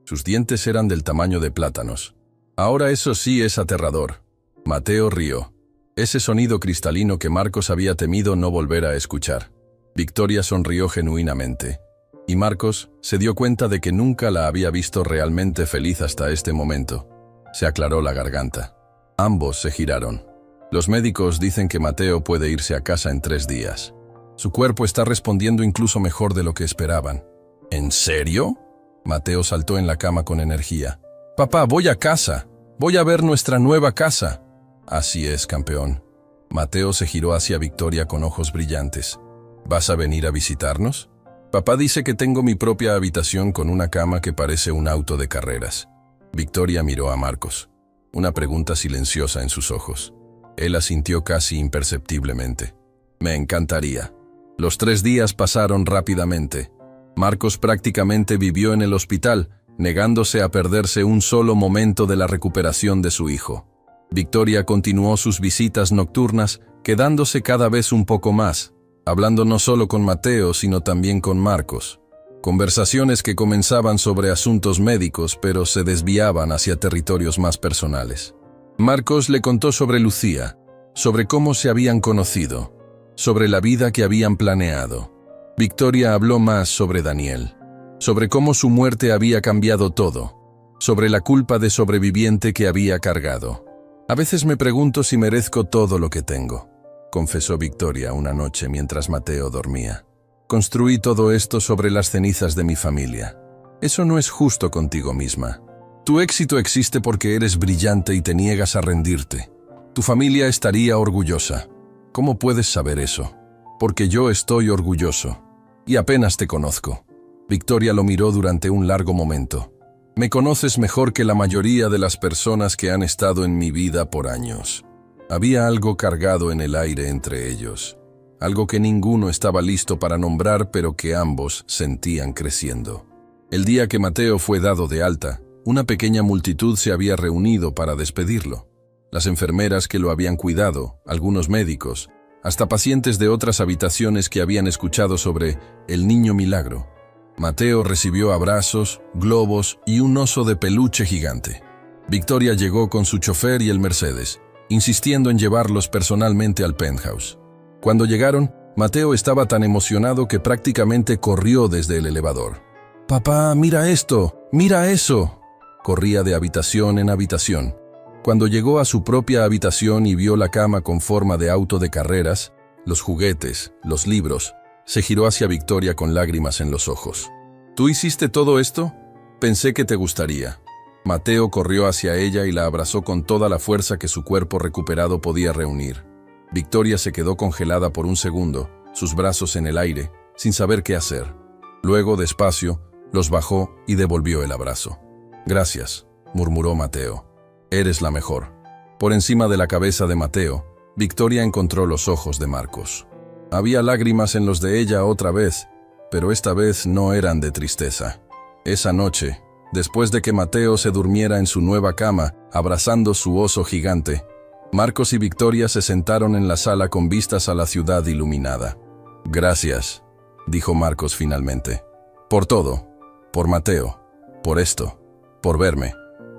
Sus dientes eran del tamaño de plátanos. Ahora eso sí es aterrador. Mateo rió. Ese sonido cristalino que Marcos había temido no volver a escuchar. Victoria sonrió genuinamente. Y Marcos se dio cuenta de que nunca la había visto realmente feliz hasta este momento. Se aclaró la garganta. Ambos se giraron. Los médicos dicen que Mateo puede irse a casa en 3 días. Su cuerpo está respondiendo incluso mejor de lo que esperaban. ¿En serio? Mateo saltó en la cama con energía. Papá, voy a casa. Voy a ver nuestra nueva casa. Así es, campeón. Mateo se giró hacia Victoria con ojos brillantes. ¿Vas a venir a visitarnos? Papá dice que tengo mi propia habitación con una cama que parece un auto de carreras. Victoria miró a Marcos. Una pregunta silenciosa en sus ojos. Él asintió casi imperceptiblemente. Me encantaría. Los 3 días pasaron rápidamente. Marcos prácticamente vivió en el hospital, negándose a perderse un solo momento de la recuperación de su hijo. Victoria continuó sus visitas nocturnas, quedándose cada vez un poco más, hablando no solo con Mateo, sino también con Marcos. Conversaciones que comenzaban sobre asuntos médicos, pero se desviaban hacia territorios más personales. Marcos le contó sobre Lucía, sobre cómo se habían conocido, sobre la vida que habían planeado. Victoria habló más sobre Daniel, sobre cómo su muerte había cambiado todo, sobre la culpa de sobreviviente que había cargado. A veces me pregunto si merezco todo lo que tengo, confesó Victoria una noche mientras Mateo dormía. Construí todo esto sobre las cenizas de mi familia. Eso no es justo contigo misma. Tu éxito existe porque eres brillante y te niegas a rendirte. Tu familia estaría orgullosa. ¿Cómo puedes saber eso? Porque yo estoy orgulloso. Y apenas te conozco. Victoria lo miró durante un largo momento. Me conoces mejor que la mayoría de las personas que han estado en mi vida por años. Había algo cargado en el aire entre ellos. Algo que ninguno estaba listo para nombrar, pero que ambos sentían creciendo. El día que Mateo fue dado de alta, una pequeña multitud se había reunido para despedirlo. Las enfermeras que lo habían cuidado, algunos médicos, hasta pacientes de otras habitaciones que habían escuchado sobre el niño milagro. Mateo recibió abrazos, globos y un oso de peluche gigante. Victoria llegó con su chofer y el Mercedes, insistiendo en llevarlos personalmente al penthouse. Cuando llegaron, Mateo estaba tan emocionado que prácticamente corrió desde el elevador. «Papá, mira esto, mira eso». Corría de habitación en habitación. Cuando llegó a su propia habitación y vio la cama con forma de auto de carreras, los juguetes, los libros, se giró hacia Victoria con lágrimas en los ojos. ¿Tú hiciste todo esto? Pensé que te gustaría. Mateo corrió hacia ella y la abrazó con toda la fuerza que su cuerpo recuperado podía reunir. Victoria se quedó congelada por un segundo, sus brazos en el aire, sin saber qué hacer. Luego, despacio, los bajó y devolvió el abrazo. «Gracias», murmuró Mateo. «Eres la mejor». Por encima de la cabeza de Mateo, Victoria encontró los ojos de Marcos. Había lágrimas en los de ella otra vez, pero esta vez no eran de tristeza. Esa noche, después de que Mateo se durmiera en su nueva cama, abrazando su oso gigante, Marcos y Victoria se sentaron en la sala con vistas a la ciudad iluminada. «Gracias», dijo Marcos finalmente. «Por todo. Por Mateo. Por esto. Por verme.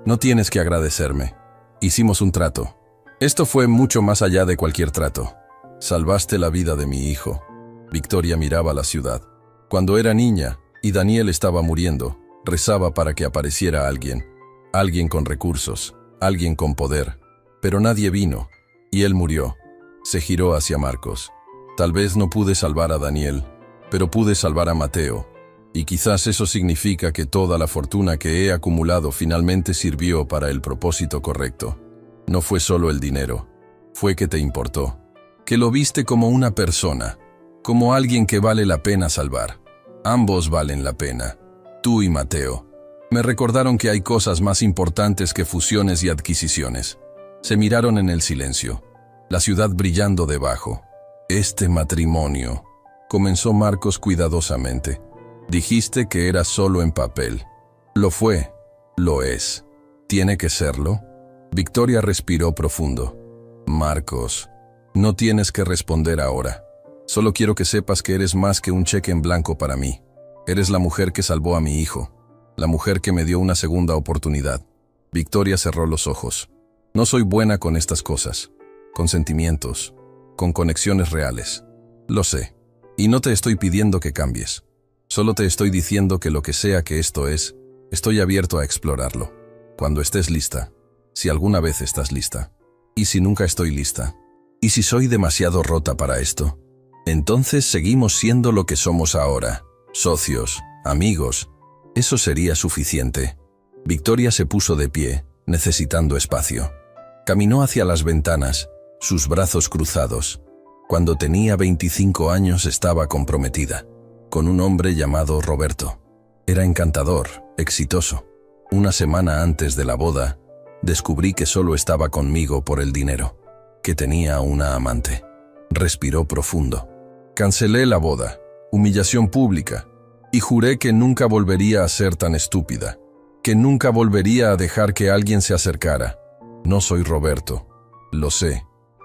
No tienes que agradecerme. Hicimos un trato. Esto fue mucho más allá de cualquier trato. Salvaste la vida de mi hijo». Victoria miraba la ciudad. Cuando era niña y Daniel estaba muriendo, rezaba para que apareciera alguien. Alguien con recursos, alguien con poder. Pero nadie vino, y él murió. Se giró hacia Marcos. Tal vez no pude salvar a Daniel, pero pude salvar a Mateo. Y quizás eso significa que toda la fortuna que he acumulado finalmente sirvió para el propósito correcto. No fue solo el dinero, fue que te importó. Que lo viste como una persona, como alguien que vale la pena salvar. Ambos valen la pena, tú y Mateo. Me recordaron que hay cosas más importantes que fusiones y adquisiciones. Se miraron en el silencio. la ciudad brillando debajo. Este matrimonio, comenzó Marcos cuidadosamente. Dijiste que era solo en papel. Lo fue, lo es. ¿Tiene que serlo? Victoria respiró profundo. Marcos, no tienes que responder ahora. Solo quiero que sepas que eres más que un cheque en blanco para mí. Eres la mujer que salvó a mi hijo, la mujer que me dio una segunda oportunidad. Victoria cerró los ojos. No soy buena con estas cosas, con sentimientos, con conexiones reales. Lo sé, y no te estoy pidiendo que cambies. Solo te estoy diciendo que lo que sea que esto es, estoy abierto a explorarlo. Cuando estés lista, si alguna vez estás lista, y si nunca estoy lista, y si soy demasiado rota para esto, entonces seguimos siendo lo que somos ahora, socios, amigos. Eso sería suficiente. Victoria se puso de pie, necesitando espacio. Caminó hacia las ventanas, sus brazos cruzados. Cuando tenía 25 años estaba comprometida, con un hombre llamado Roberto. Era encantador, exitoso. Una semana antes de la boda, descubrí que solo estaba conmigo por el dinero, que tenía una amante. Respiró profundo. Cancelé la boda, humillación pública, y juré que nunca volvería a ser tan estúpida, que nunca volvería a dejar que alguien se acercara. No soy Roberto, lo sé,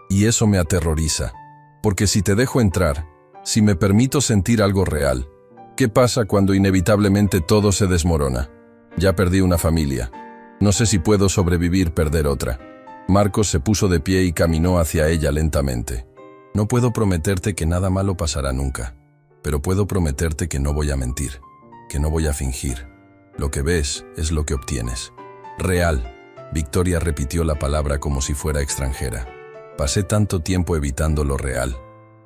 y eso me aterroriza, porque si te dejo entrar, si me permito sentir algo real, ¿qué pasa cuando inevitablemente todo se desmorona? Ya perdí una familia. No sé si puedo sobrevivir perder otra. Marcos se puso de pie y caminó hacia ella lentamente. No puedo prometerte que nada malo pasará nunca, pero puedo prometerte que no voy a mentir, que no voy a fingir. Lo que ves es lo que obtienes. Real. Victoria repitió la palabra como si fuera extranjera. Pasé tanto tiempo evitando lo real.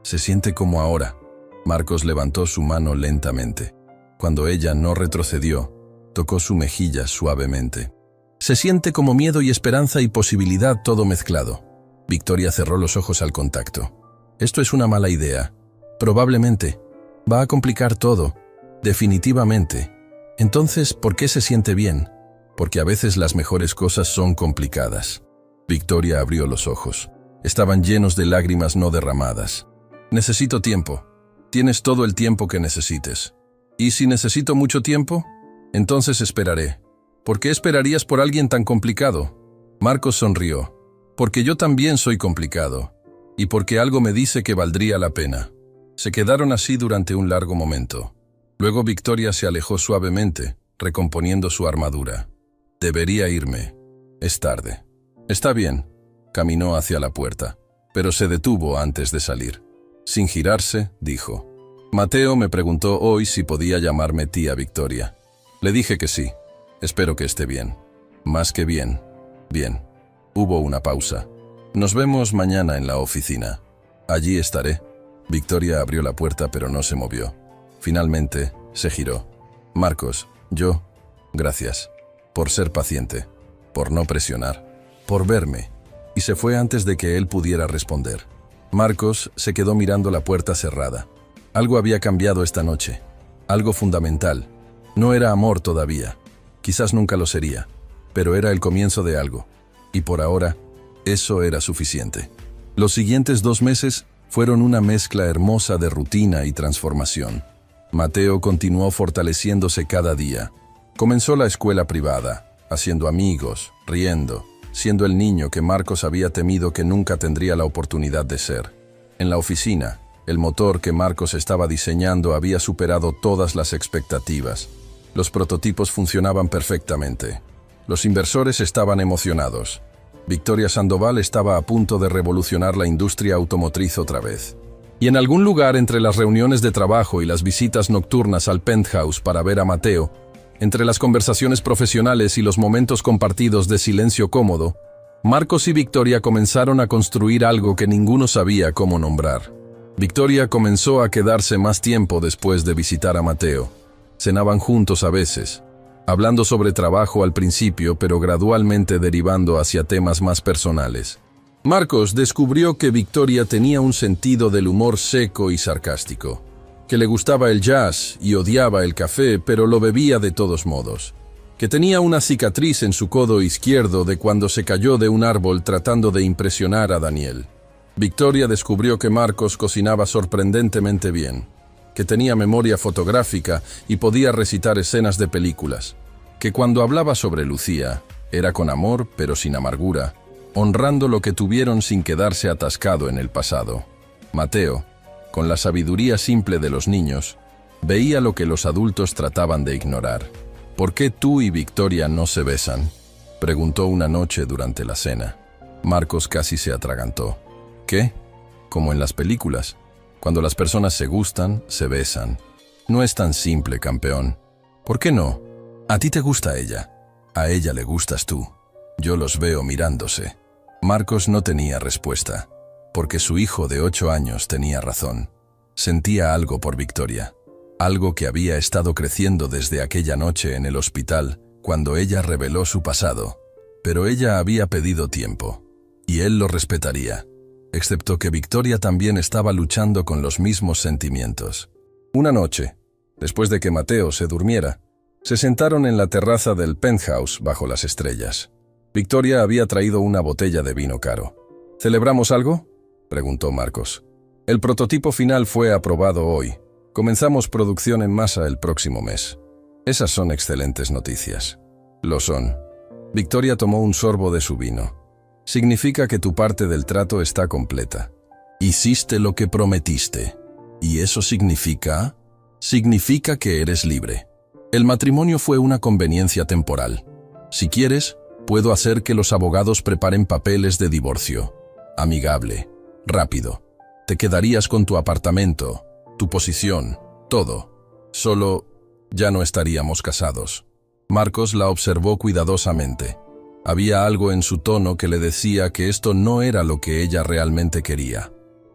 Se siente como ahora. Marcos levantó su mano lentamente. Cuando ella no retrocedió, tocó su mejilla suavemente. Se siente como miedo y esperanza y posibilidad todo mezclado. Victoria cerró los ojos al contacto. Esto es una mala idea. Probablemente. Va a complicar todo. Definitivamente. Entonces, ¿por qué se siente bien? Porque a veces las mejores cosas son complicadas. Victoria abrió los ojos. Estaban llenos de lágrimas no derramadas. Necesito tiempo. Tienes todo el tiempo que necesites. ¿Y si necesito mucho tiempo? Entonces esperaré. ¿Por qué esperarías por alguien tan complicado? Marcos sonrió. Porque yo también soy complicado. Y porque algo me dice que valdría la pena. Se quedaron así durante un largo momento. Luego Victoria se alejó suavemente, recomponiendo su armadura. Debería irme. Es tarde. Está bien. Caminó hacia la puerta, pero se detuvo antes de salir. Sin girarse, dijo. Mateo me preguntó hoy si podía llamarme tía Victoria. Le dije que sí. Espero que esté bien. Más que bien. Bien. Hubo una pausa. Nos vemos mañana en la oficina. Allí estaré. Victoria abrió la puerta pero no se movió. Finalmente, se giró. Marcos, yo, gracias. Por ser paciente. Por no presionar. Por verme. Y se fue antes de que él pudiera responder. Marcos se quedó mirando la puerta cerrada. Algo había cambiado esta noche. Algo fundamental. No era amor todavía. Quizás nunca lo sería. Pero era el comienzo de algo. Y por ahora, eso era suficiente. Los siguientes 2 meses fueron una mezcla hermosa de rutina y transformación. Mateo continuó fortaleciéndose cada día. Comenzó la escuela privada, haciendo amigos, riendo, siendo el niño que Marcos había temido que nunca tendría la oportunidad de ser. En la oficina, el motor que Marcos estaba diseñando había superado todas las expectativas. Los prototipos funcionaban perfectamente. Los inversores estaban emocionados. Victoria Sandoval estaba a punto de revolucionar la industria automotriz otra vez. Y en algún lugar entre las reuniones de trabajo y las visitas nocturnas al penthouse para ver a Mateo, entre las conversaciones profesionales y los momentos compartidos de silencio cómodo, Marcos y Victoria comenzaron a construir algo que ninguno sabía cómo nombrar. Victoria comenzó a quedarse más tiempo después de visitar a Mateo. Cenaban juntos a veces, hablando sobre trabajo al principio, pero gradualmente derivando hacia temas más personales. Marcos descubrió que Victoria tenía un sentido del humor seco y sarcástico, que le gustaba el jazz y odiaba el café, pero lo bebía de todos modos, que tenía una cicatriz en su codo izquierdo de cuando se cayó de un árbol tratando de impresionar a Daniel. Victoria descubrió que Marcos cocinaba sorprendentemente bien, que tenía memoria fotográfica y podía recitar escenas de películas, que cuando hablaba sobre Lucía, era con amor pero sin amargura, honrando lo que tuvieron sin quedarse atascado en el pasado. Mateo, con la sabiduría simple de los niños, veía lo que los adultos trataban de ignorar. «¿Por qué tú y Victoria no se besan?», preguntó una noche durante la cena. Marcos casi se atragantó. «¿Qué? Como en las películas. Cuando las personas se gustan, se besan. No es tan simple, campeón. ¿Por qué no? A ti te gusta ella. A ella le gustas tú. Yo los veo mirándose». Marcos no tenía respuesta, porque su hijo de 8 años tenía razón. Sentía algo por Victoria, algo que había estado creciendo desde aquella noche en el hospital, cuando ella reveló su pasado. Pero ella había pedido tiempo, y él lo respetaría, excepto que Victoria también estaba luchando con los mismos sentimientos. Una noche, después de que Mateo se durmiera, se sentaron en la terraza del penthouse bajo las estrellas. Victoria había traído una botella de vino caro. «¿Celebramos algo?», preguntó Marcos. «El prototipo final fue aprobado hoy. Comenzamos producción en masa el próximo mes». «Esas son excelentes noticias». «Lo son». Victoria tomó un sorbo de su vino. «Significa que tu parte del trato está completa. Hiciste lo que prometiste. ¿Y eso significa? Significa que eres libre. El matrimonio fue una conveniencia temporal. Si quieres, puedo hacer que los abogados preparen papeles de divorcio. Amigable, rápido. Te quedarías con tu apartamento, tu posición, todo. Solo, ya no estaríamos casados». Marcos la observó cuidadosamente. Había algo en su tono que le decía que esto no era lo que ella realmente quería.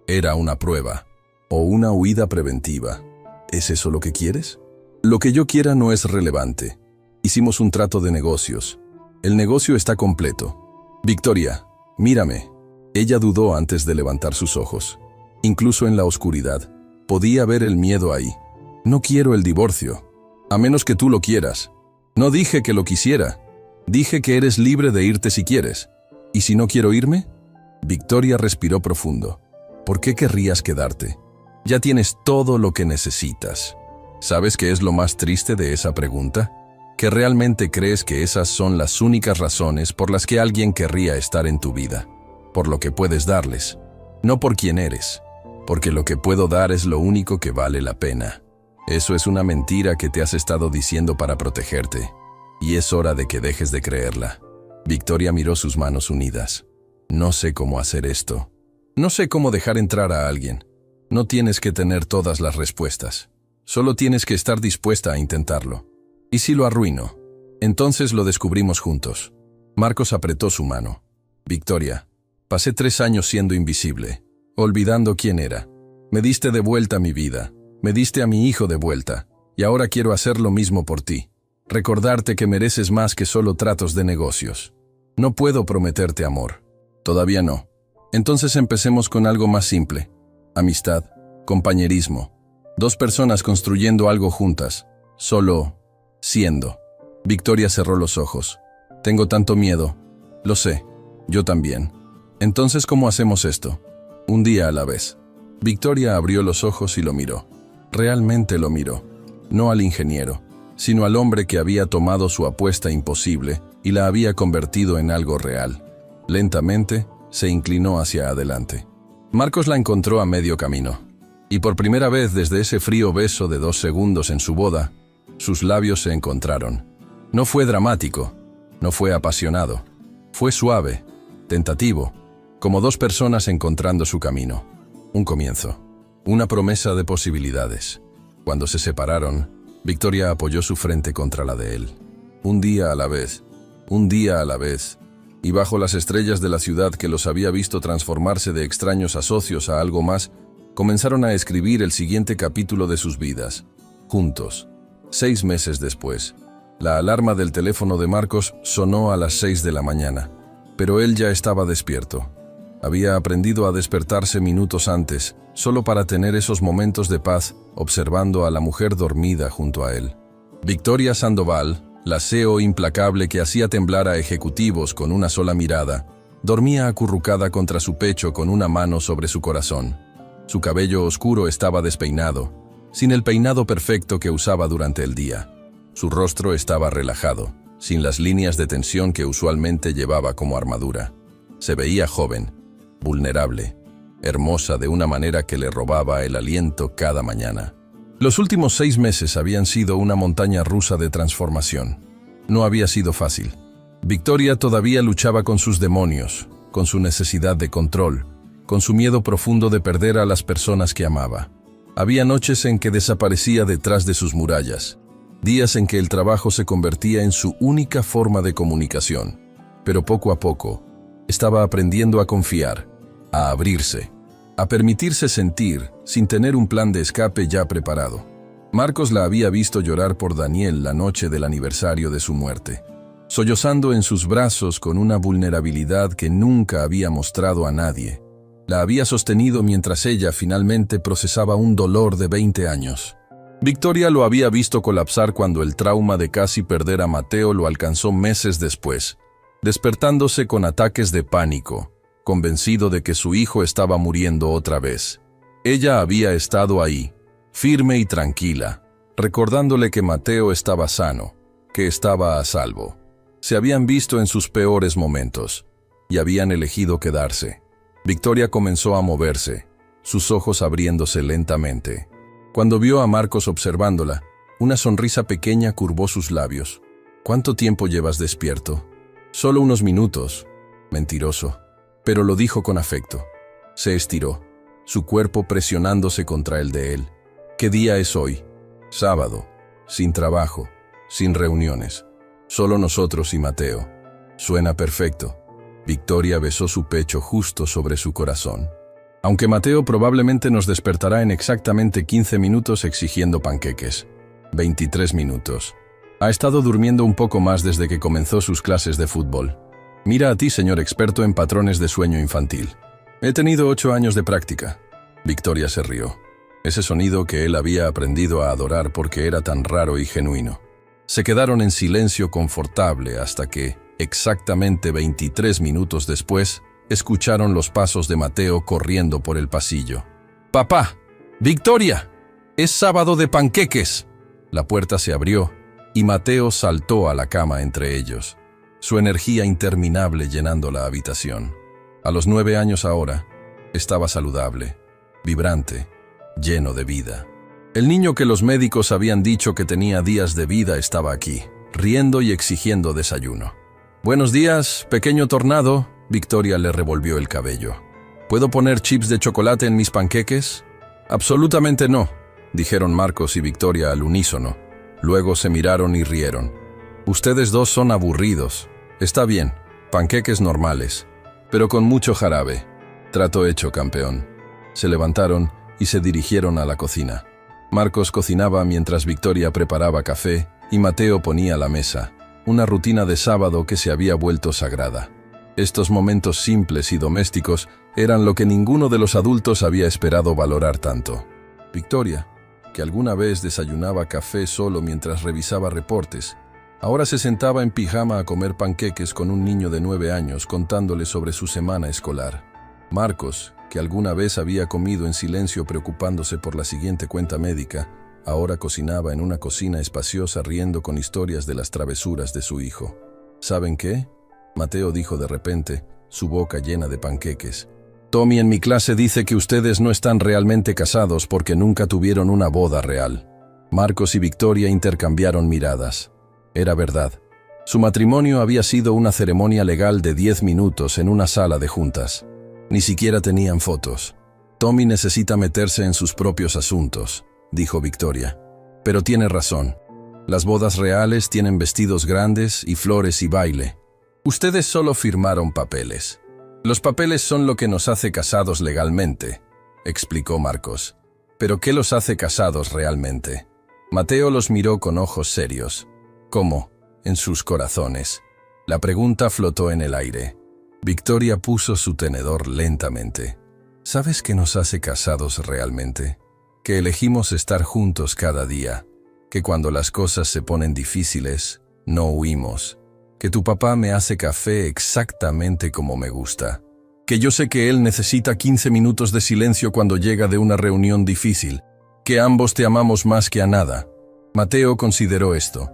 Era una prueba, o una huida preventiva. ¿Es eso lo que quieres? Lo que yo quiera no es relevante. Hicimos un trato de negocios. El negocio está completo. Victoria, mírame. Ella dudó antes de levantar sus ojos. Incluso en la oscuridad, podía ver el miedo ahí. No quiero el divorcio, a menos que tú lo quieras. No dije que lo quisiera. Dije que eres libre de irte si quieres. ¿Y si no quiero irme? Victoria respiró profundo. ¿Por qué querrías quedarte? Ya tienes todo lo que necesitas. ¿Sabes qué es lo más triste de esa pregunta? Que realmente crees que esas son las únicas razones por las que alguien querría estar en tu vida. Por lo que puedes darles, no por quién eres. Porque lo que puedo dar es lo único que vale la pena. Eso es una mentira que te has estado diciendo para protegerte. Y es hora de que dejes de creerla. Victoria miró sus manos unidas. No sé cómo hacer esto. No sé cómo dejar entrar a alguien. No tienes que tener todas las respuestas. Solo tienes que estar dispuesta a intentarlo. ¿Y si lo arruino? Entonces lo descubrimos juntos. Marcos apretó su mano. Victoria, pasé 3 años siendo invisible, olvidando quién era. Me diste de vuelta mi vida. Me diste a mi hijo de vuelta. Y ahora quiero hacer lo mismo por ti. Recordarte que mereces más que solo tratos de negocios. No puedo prometerte amor. Todavía no. Entonces empecemos con algo más simple. Amistad, compañerismo. 2 personas construyendo algo juntas. Solo siendo. Victoria cerró los ojos. Tengo tanto miedo. Lo sé. Yo también. Entonces, ¿cómo hacemos esto? Un día a la vez. Victoria abrió los ojos y lo miró. Realmente lo miró. No al ingeniero, sino al hombre que había tomado su apuesta imposible y la había convertido en algo real. Lentamente, se inclinó hacia adelante. Marcos la encontró a medio camino. Y por primera vez desde ese frío beso de 2 segundos en su boda, sus labios se encontraron. No fue dramático, no fue apasionado. Fue suave, tentativo, como 2 personas encontrando su camino. Un comienzo, una promesa de posibilidades. Cuando se separaron, Victoria apoyó su frente contra la de él. Un día a la vez, un día a la vez, y bajo las estrellas de la ciudad que los había visto transformarse de extraños a socios a algo más, comenzaron a escribir el siguiente capítulo de sus vidas, juntos. 6 meses después, la alarma del teléfono de Marcos sonó a las 6 de la mañana, pero él ya estaba despierto. Había aprendido a despertarse minutos antes, solo para tener esos momentos de paz, observando a la mujer dormida junto a él. Victoria Sandoval, la CEO implacable que hacía temblar a ejecutivos con una sola mirada, Dormía acurrucada contra su pecho con una mano sobre su corazón. Su cabello oscuro estaba despeinado, sin el peinado perfecto que usaba durante el día. Su rostro estaba relajado, sin las líneas de tensión que usualmente llevaba como armadura. Se veía joven, vulnerable, hermosa de una manera que le robaba el aliento cada mañana. Los últimos 6 meses habían sido una montaña rusa de transformación. No había sido fácil. Victoria todavía luchaba con sus demonios, con su necesidad de control, con su miedo profundo de perder a las personas que amaba. Había noches en que desaparecía detrás de sus murallas, días en que el trabajo se convertía en su única forma de comunicación. Pero poco a poco, estaba aprendiendo a confiar, a abrirse, a permitirse sentir sin tener un plan de escape ya preparado. Marcos la había visto llorar por Daniel la noche del aniversario de su muerte, sollozando en sus brazos con una vulnerabilidad que nunca había mostrado a nadie. La había sostenido mientras ella finalmente procesaba un dolor de 20 años. Victoria lo había visto colapsar cuando el trauma de casi perder a Mateo lo alcanzó meses después, despertándose con ataques de pánico, convencido de que su hijo estaba muriendo otra vez. Ella había estado ahí, firme y tranquila, recordándole que Mateo estaba sano, que estaba a salvo. Se habían visto en sus peores momentos, y habían elegido quedarse. Victoria comenzó a moverse, sus ojos abriéndose lentamente. Cuando vio a Marcos observándola, una sonrisa pequeña curvó sus labios. «¿Cuánto tiempo llevas despierto?» «Solo unos minutos». Mentiroso. Pero lo dijo con afecto. Se estiró, su cuerpo presionándose contra el de él. «¿Qué día es hoy?» «Sábado. Sin trabajo, sin reuniones. Solo nosotros y Mateo». «Suena perfecto». Victoria besó su pecho justo sobre su corazón. «Aunque Mateo probablemente nos despertará en exactamente 15 minutos exigiendo panqueques». 23 minutos. Ha estado durmiendo un poco más desde que comenzó sus clases de fútbol. Mira a ti, señor experto en patrones de sueño infantil. He tenido 8 años de práctica. Victoria se rió. Ese sonido que él había aprendido a adorar porque era tan raro y genuino. Se quedaron en silencio confortable hasta que, exactamente 23 minutos después, escucharon los pasos de Mateo corriendo por el pasillo. «¡Papá! ¡Victoria! ¡Es sábado de panqueques!». La puerta se abrió y Mateo saltó a la cama entre ellos, su energía interminable llenando la habitación. A los 9 años ahora, estaba saludable, vibrante, lleno de vida. El niño que los médicos habían dicho que tenía días de vida estaba aquí, riendo y exigiendo desayuno. «Buenos días, pequeño tornado». Victoria le revolvió el cabello. «¿Puedo poner chips de chocolate en mis panqueques?» «Absolutamente no», dijeron Marcos y Victoria al unísono. Luego se miraron y rieron. «Ustedes dos son aburridos. Está bien, panqueques normales, pero con mucho jarabe». «Trato hecho, campeón». Se levantaron y se dirigieron a la cocina. Marcos cocinaba mientras Victoria preparaba café y Mateo ponía la mesa, una rutina de sábado que se había vuelto sagrada. Estos momentos simples y domésticos eran lo que ninguno de los adultos había esperado valorar tanto. Victoria, que alguna vez desayunaba café solo mientras revisaba reportes, ahora se sentaba en pijama a comer panqueques con un niño de 9 años contándole sobre su semana escolar. Marcos, que alguna vez había comido en silencio preocupándose por la siguiente cuenta médica, ahora cocinaba en una cocina espaciosa riendo con historias de las travesuras de su hijo. «¿Saben qué?», Mateo dijo de repente, su boca llena de panqueques. «Tommy en mi clase dice que ustedes no están realmente casados porque nunca tuvieron una boda real». Marcos y Victoria intercambiaron miradas. Era verdad. Su matrimonio había sido una ceremonia legal de 10 minutos en una sala de juntas. Ni siquiera tenían fotos. «Tommy necesita meterse en sus propios asuntos», dijo Victoria. «Pero tiene razón. Las bodas reales tienen vestidos grandes y flores y baile. Ustedes solo firmaron papeles. Los papeles son lo que nos hace casados legalmente», explicó Marcos. «¿Pero qué los hace casados realmente?». Mateo los miró con ojos serios. «¿Cómo? En sus corazones». La pregunta flotó en el aire. Victoria puso su tenedor lentamente. «¿Sabes qué nos hace casados realmente? Que elegimos estar juntos cada día. Que cuando las cosas se ponen difíciles, no huimos, que tu papá me hace café exactamente como me gusta, que yo sé que él necesita 15 minutos de silencio cuando llega de una reunión difícil, que ambos te amamos más que a nada. Mateo consideró esto.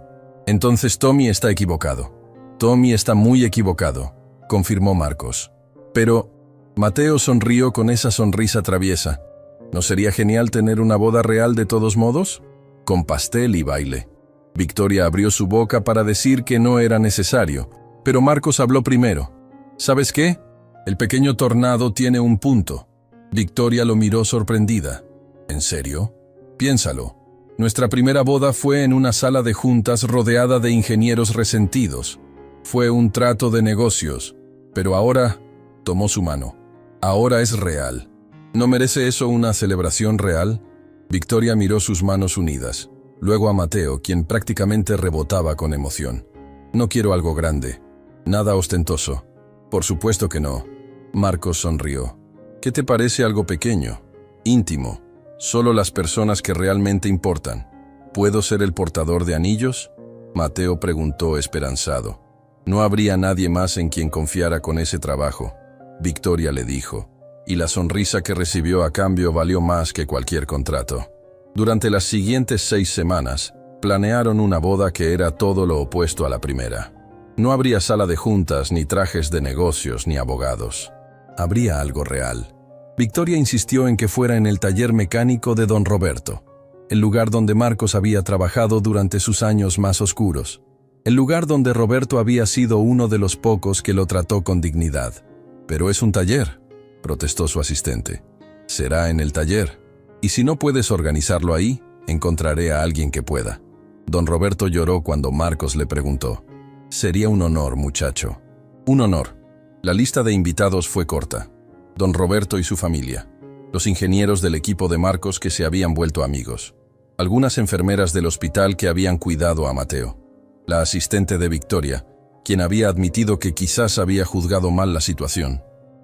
Entonces Tommy está equivocado. Tommy está muy equivocado, confirmó Marcos. Pero Mateo sonrió con esa sonrisa traviesa. ¿No sería genial tener una boda real de todos modos? Con pastel y baile. Victoria abrió su boca para decir que no era necesario, pero Marcos habló primero. ¿Sabes qué? El pequeño tornado tiene un punto. Victoria lo miró sorprendida. ¿En serio? Piénsalo. Nuestra primera boda fue en una sala de juntas rodeada de ingenieros resentidos. Fue un trato de negocios, pero ahora tomó su mano. Ahora es real. ¿No merece eso una celebración real? Victoria miró sus manos unidas, luego a Mateo, quien prácticamente rebotaba con emoción. No quiero algo grande, nada ostentoso. Por supuesto que no. Marcos sonrió. ¿Qué te parece algo pequeño, íntimo? Solo las personas que realmente importan. ¿Puedo ser el portador de anillos? Mateo preguntó esperanzado. No habría nadie más en quien confiara con ese trabajo. Victoria le dijo, y la sonrisa que recibió a cambio valió más que cualquier contrato. Durante las siguientes 6 semanas, planearon una boda que era todo lo opuesto a la primera. No habría sala de juntas, ni trajes de negocios, ni abogados. Habría algo real. Victoria insistió en que fuera en el taller mecánico de don Roberto, el lugar donde Marcos había trabajado durante sus años más oscuros, el lugar donde Roberto había sido uno de los pocos que lo trató con dignidad. «Pero es un taller», protestó su asistente. «Será en el taller. Y si no puedes organizarlo ahí, encontraré a alguien que pueda». Don Roberto lloró cuando Marcos le preguntó. «Sería un honor, muchacho». Un honor. La lista de invitados fue corta. Don Roberto y su familia, los ingenieros del equipo de Marcos que se habían vuelto amigos, algunas enfermeras del hospital que habían cuidado a Mateo, la asistente de Victoria, quien había admitido que quizás había juzgado mal la situación,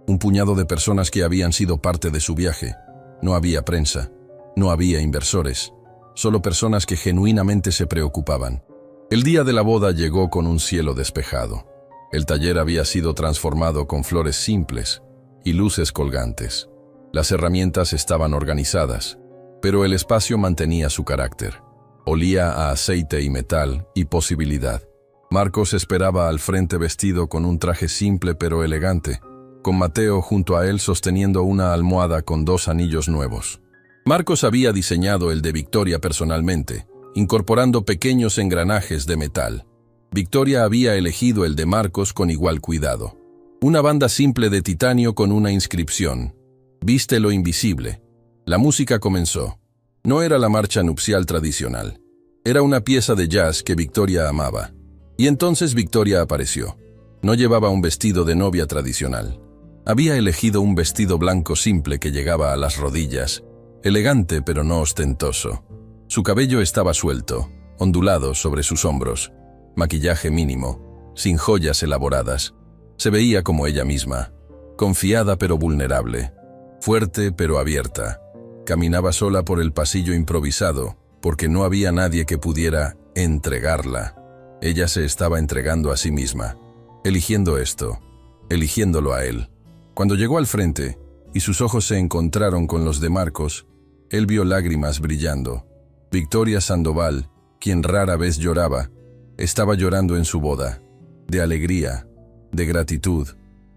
un puñado de personas que habían sido parte de su viaje. No había prensa, no había inversores, solo personas que genuinamente se preocupaban. El día de la boda llegó con un cielo despejado. El taller había sido transformado con flores simples y luces colgantes. Las herramientas estaban organizadas, pero el espacio mantenía su carácter. Olía a aceite y metal y posibilidad. Marcos esperaba al frente vestido con un traje simple pero elegante, con Mateo junto a él sosteniendo una almohada con 2 anillos nuevos. Marcos había diseñado el de Victoria personalmente, incorporando pequeños engranajes de metal. Victoria había elegido el de Marcos con igual cuidado. Una banda simple de titanio con una inscripción: «Viste lo invisible». La música comenzó. No era la marcha nupcial tradicional. Era una pieza de jazz que Victoria amaba. Y entonces Victoria apareció. No llevaba un vestido de novia tradicional. Había elegido un vestido blanco simple que llegaba a las rodillas, elegante pero no ostentoso. Su cabello estaba suelto, ondulado sobre sus hombros, maquillaje mínimo, sin joyas elaboradas. Se veía como ella misma, confiada pero vulnerable, fuerte pero abierta. Caminaba sola por el pasillo improvisado, porque no había nadie que pudiera entregarla. Ella se estaba entregando a sí misma, eligiendo esto, eligiéndolo a él. Cuando llegó al frente, y sus ojos se encontraron con los de Marcos, él vio lágrimas brillando. Victoria Sandoval, quien rara vez lloraba, estaba llorando en su boda, de alegría, de gratitud,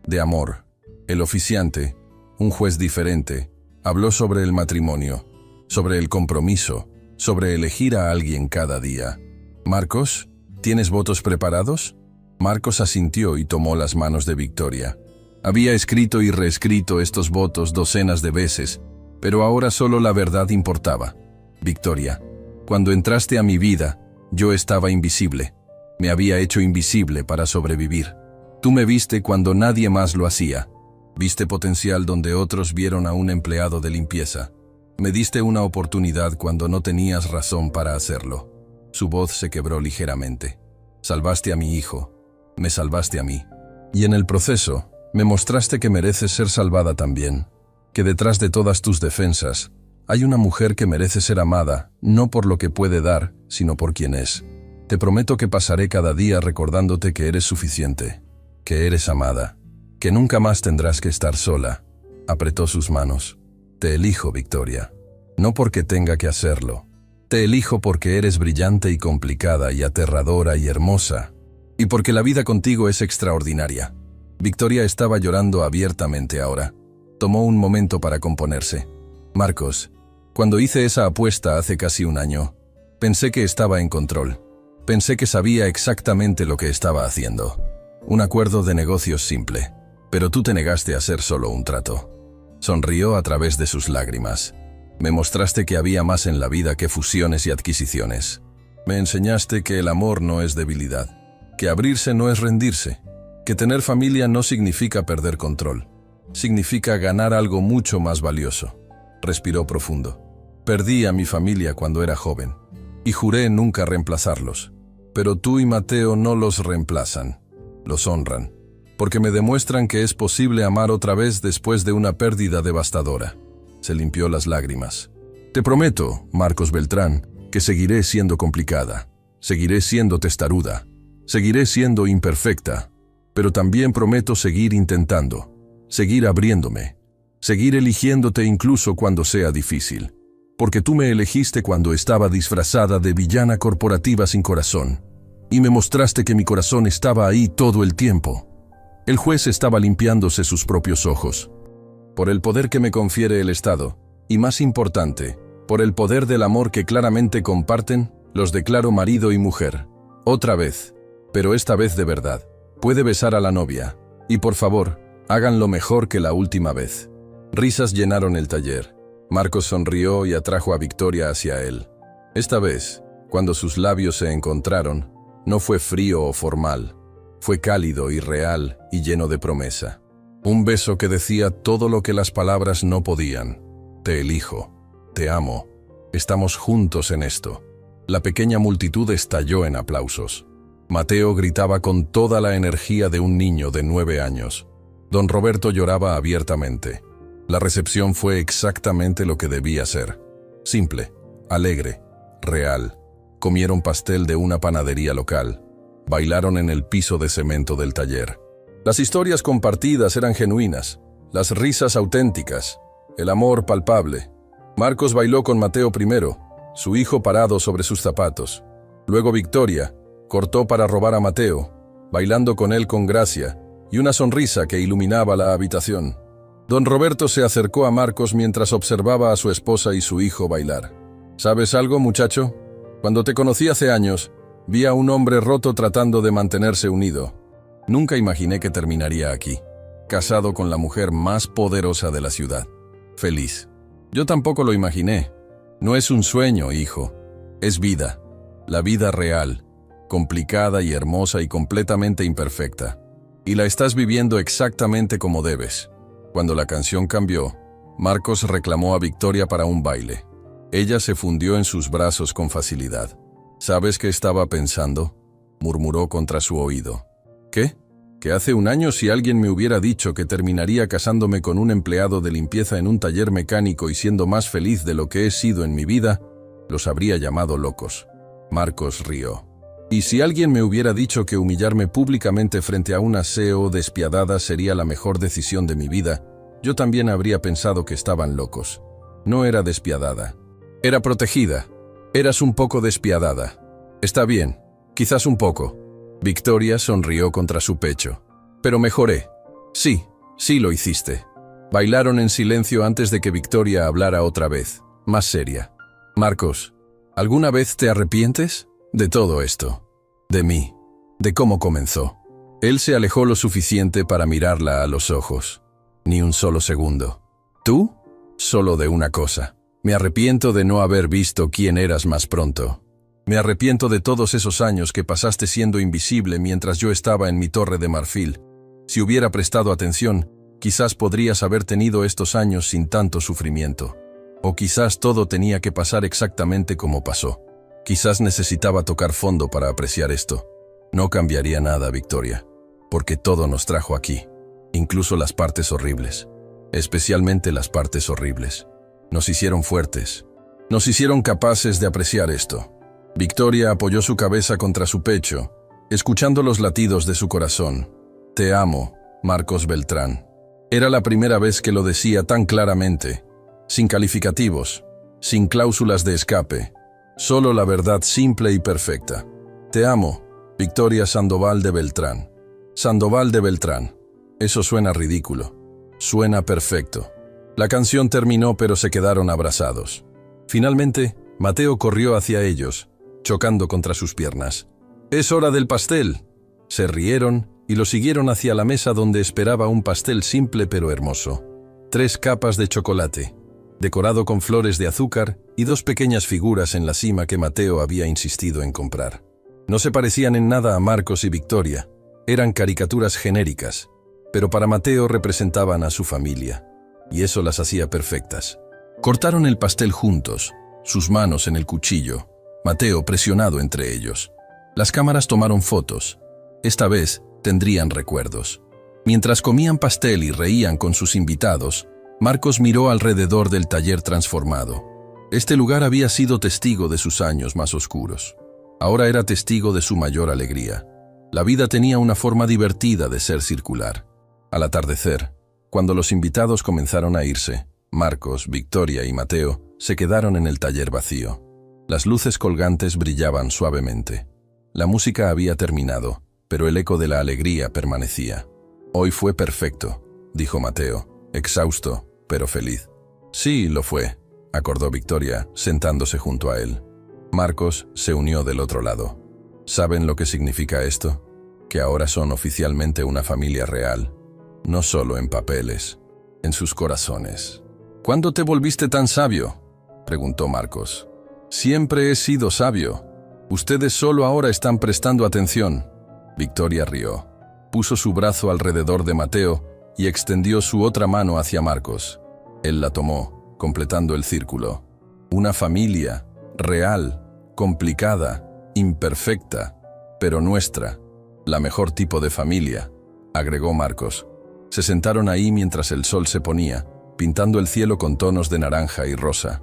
de amor. El oficiante, un juez diferente, habló sobre el matrimonio, sobre el compromiso, sobre elegir a alguien cada día. «Marcos, ¿tienes votos preparados?» Marcos asintió y tomó las manos de Victoria. Había escrito y reescrito estos votos docenas de veces, pero ahora solo la verdad importaba. «Victoria, cuando entraste a mi vida, yo estaba invisible. Me había hecho invisible para sobrevivir. Tú me viste cuando nadie más lo hacía. Viste potencial donde otros vieron a un empleado de limpieza. Me diste una oportunidad cuando no tenías razón para hacerlo». Su voz se quebró ligeramente. «Salvaste a mi hijo. Me salvaste a mí. Y en el proceso, me mostraste que mereces ser salvada también. Que detrás de todas tus defensas, hay una mujer que merece ser amada, no por lo que puede dar, sino por quien es. Te prometo que pasaré cada día recordándote que eres suficiente, que eres amada, que nunca más tendrás que estar sola. Apretó sus manos. Te elijo, Victoria. No porque tenga que hacerlo. Te elijo porque eres brillante y complicada y aterradora y hermosa. Y porque la vida contigo es extraordinaria. Victoria estaba llorando abiertamente ahora. Tomó un momento para componerse. Marcos, cuando hice esa apuesta hace casi un año, pensé que estaba en control. Pensé que sabía exactamente lo que estaba haciendo. Un acuerdo de negocios simple. Pero tú te negaste a hacer solo un trato. Sonrió a través de sus lágrimas. Me mostraste que había más en la vida que fusiones y adquisiciones. Me enseñaste que el amor no es debilidad, que abrirse no es rendirse, que tener familia no significa perder control. Significa ganar algo mucho más valioso. Respiró profundo. Perdí a mi familia cuando era joven, y juré nunca reemplazarlos. Pero tú y Mateo no los reemplazan, los honran, porque me demuestran que es posible amar otra vez después de una pérdida devastadora. Se limpió las lágrimas. Te prometo, Marcos Beltrán, que seguiré siendo complicada, seguiré siendo testaruda, seguiré siendo imperfecta, pero también prometo seguir intentando, seguir abriéndome, seguir eligiéndote incluso cuando sea difícil. Porque tú me elegiste cuando estaba disfrazada de villana corporativa sin corazón, y me mostraste que mi corazón estaba ahí todo el tiempo. El juez estaba limpiándose sus propios ojos. Por el poder que me confiere el Estado, y más importante, por el poder del amor que claramente comparten, los declaro marido y mujer. Otra vez, pero esta vez de verdad. Puede besar a la novia, y por favor, háganlo mejor que la última vez. Risas llenaron el taller. Marcos sonrió y atrajo a Victoria hacia él. Esta vez, cuando sus labios se encontraron, no fue frío o formal. Fue cálido y real y lleno de promesa. Un beso que decía todo lo que las palabras no podían. Te elijo, te amo, estamos juntos en esto. La pequeña multitud estalló en aplausos. Mateo gritaba con toda la energía de un niño de 9 años. Don Roberto lloraba abiertamente. La recepción fue exactamente lo que debía ser. Simple, alegre, real. Comieron pastel de una panadería local. Bailaron en el piso de cemento del taller. Las historias compartidas eran genuinas, las risas auténticas, el amor palpable. Marcos bailó con Mateo primero, su hijo parado sobre sus zapatos. Luego Victoria cortó para robar a Mateo, bailando con él con gracia y una sonrisa que iluminaba la habitación. Don Roberto se acercó a Marcos mientras observaba a su esposa y su hijo bailar. ¿Sabes algo, muchacho? Cuando te conocí hace años, vi a un hombre roto tratando de mantenerse unido. Nunca imaginé que terminaría aquí, casado con la mujer más poderosa de la ciudad. Feliz. Yo tampoco lo imaginé. No es un sueño, hijo. Es vida. La vida real, complicada y hermosa y completamente imperfecta. Y la estás viviendo exactamente como debes. Cuando la canción cambió, Marcos reclamó a Victoria para un baile. Ella se fundió en sus brazos con facilidad. ¿Sabes qué estaba pensando?, murmuró contra su oído. ¿Qué? Que hace un año si alguien me hubiera dicho que terminaría casándome con un empleado de limpieza en un taller mecánico y siendo más feliz de lo que he sido en mi vida, los habría llamado locos. Marcos rió. Y si alguien me hubiera dicho que humillarme públicamente frente a una CEO despiadada sería la mejor decisión de mi vida, yo también habría pensado que estaban locos. No era despiadada. Era protegida. Eras un poco despiadada. Está bien, quizás un poco. Victoria sonrió contra su pecho. Pero mejoré. Sí, sí lo hiciste. Bailaron en silencio antes de que Victoria hablara otra vez, más seria. Marcos, ¿alguna vez te arrepientes? De todo esto. De mí. De cómo comenzó. Él se alejó lo suficiente para mirarla a los ojos. Ni un solo segundo. ¿Tú? Solo de una cosa. Me arrepiento de no haber visto quién eras más pronto. Me arrepiento de todos esos años que pasaste siendo invisible mientras yo estaba en mi torre de marfil. Si hubiera prestado atención, quizás podrías haber tenido estos años sin tanto sufrimiento. O quizás todo tenía que pasar exactamente como pasó. Quizás necesitaba tocar fondo para apreciar esto. No cambiaría nada, Victoria, porque todo nos trajo aquí, incluso las partes horribles, especialmente las partes horribles. Nos hicieron fuertes, nos hicieron capaces de apreciar esto. Victoria apoyó su cabeza contra su pecho, escuchando los latidos de su corazón. Te amo, Marcos Beltrán. Era la primera vez que lo decía tan claramente, sin calificativos, sin cláusulas de escape, solo la verdad simple y perfecta. Te amo, Victoria Sandoval de Beltrán. Sandoval de Beltrán. Eso suena ridículo. Suena perfecto. La canción terminó, pero se quedaron abrazados. Finalmente, Mateo corrió hacia ellos, chocando contra sus piernas. «¡Es hora del pastel!». Se rieron y lo siguieron hacia la mesa donde esperaba un pastel simple pero hermoso. 3 capas de chocolate, decorado con flores de azúcar y 2 pequeñas figuras en la cima que Mateo había insistido en comprar. No se parecían en nada a Marcos y Victoria. Eran caricaturas genéricas, pero para Mateo representaban a su familia, y eso las hacía perfectas. Cortaron el pastel juntos, sus manos en el cuchillo, Mateo presionado entre ellos. Las cámaras tomaron fotos. Esta vez tendrían recuerdos. Mientras comían pastel y reían con sus invitados, Marcos miró alrededor del taller transformado. Este lugar había sido testigo de sus años más oscuros. Ahora era testigo de su mayor alegría. La vida tenía una forma divertida de ser circular. Al atardecer, cuando los invitados comenzaron a irse, Marcos, Victoria y Mateo se quedaron en el taller vacío. Las luces colgantes brillaban suavemente. La música había terminado, pero el eco de la alegría permanecía. «Hoy fue perfecto», dijo Mateo, exhausto, pero feliz. «Sí, lo fue», acordó Victoria, sentándose junto a él. Marcos se unió del otro lado. ¿Saben lo que significa esto? Que ahora son oficialmente una familia real. No solo en papeles, en sus corazones. «¿Cuándo te volviste tan sabio?», preguntó Marcos. «Siempre he sido sabio. Ustedes solo ahora están prestando atención». Victoria rió. Puso su brazo alrededor de Mateo y extendió su otra mano hacia Marcos. Él la tomó, completando el círculo. Una familia, real, complicada, imperfecta, pero nuestra. La mejor tipo de familia, agregó Marcos. Se sentaron ahí mientras el sol se ponía, pintando el cielo con tonos de naranja y rosa.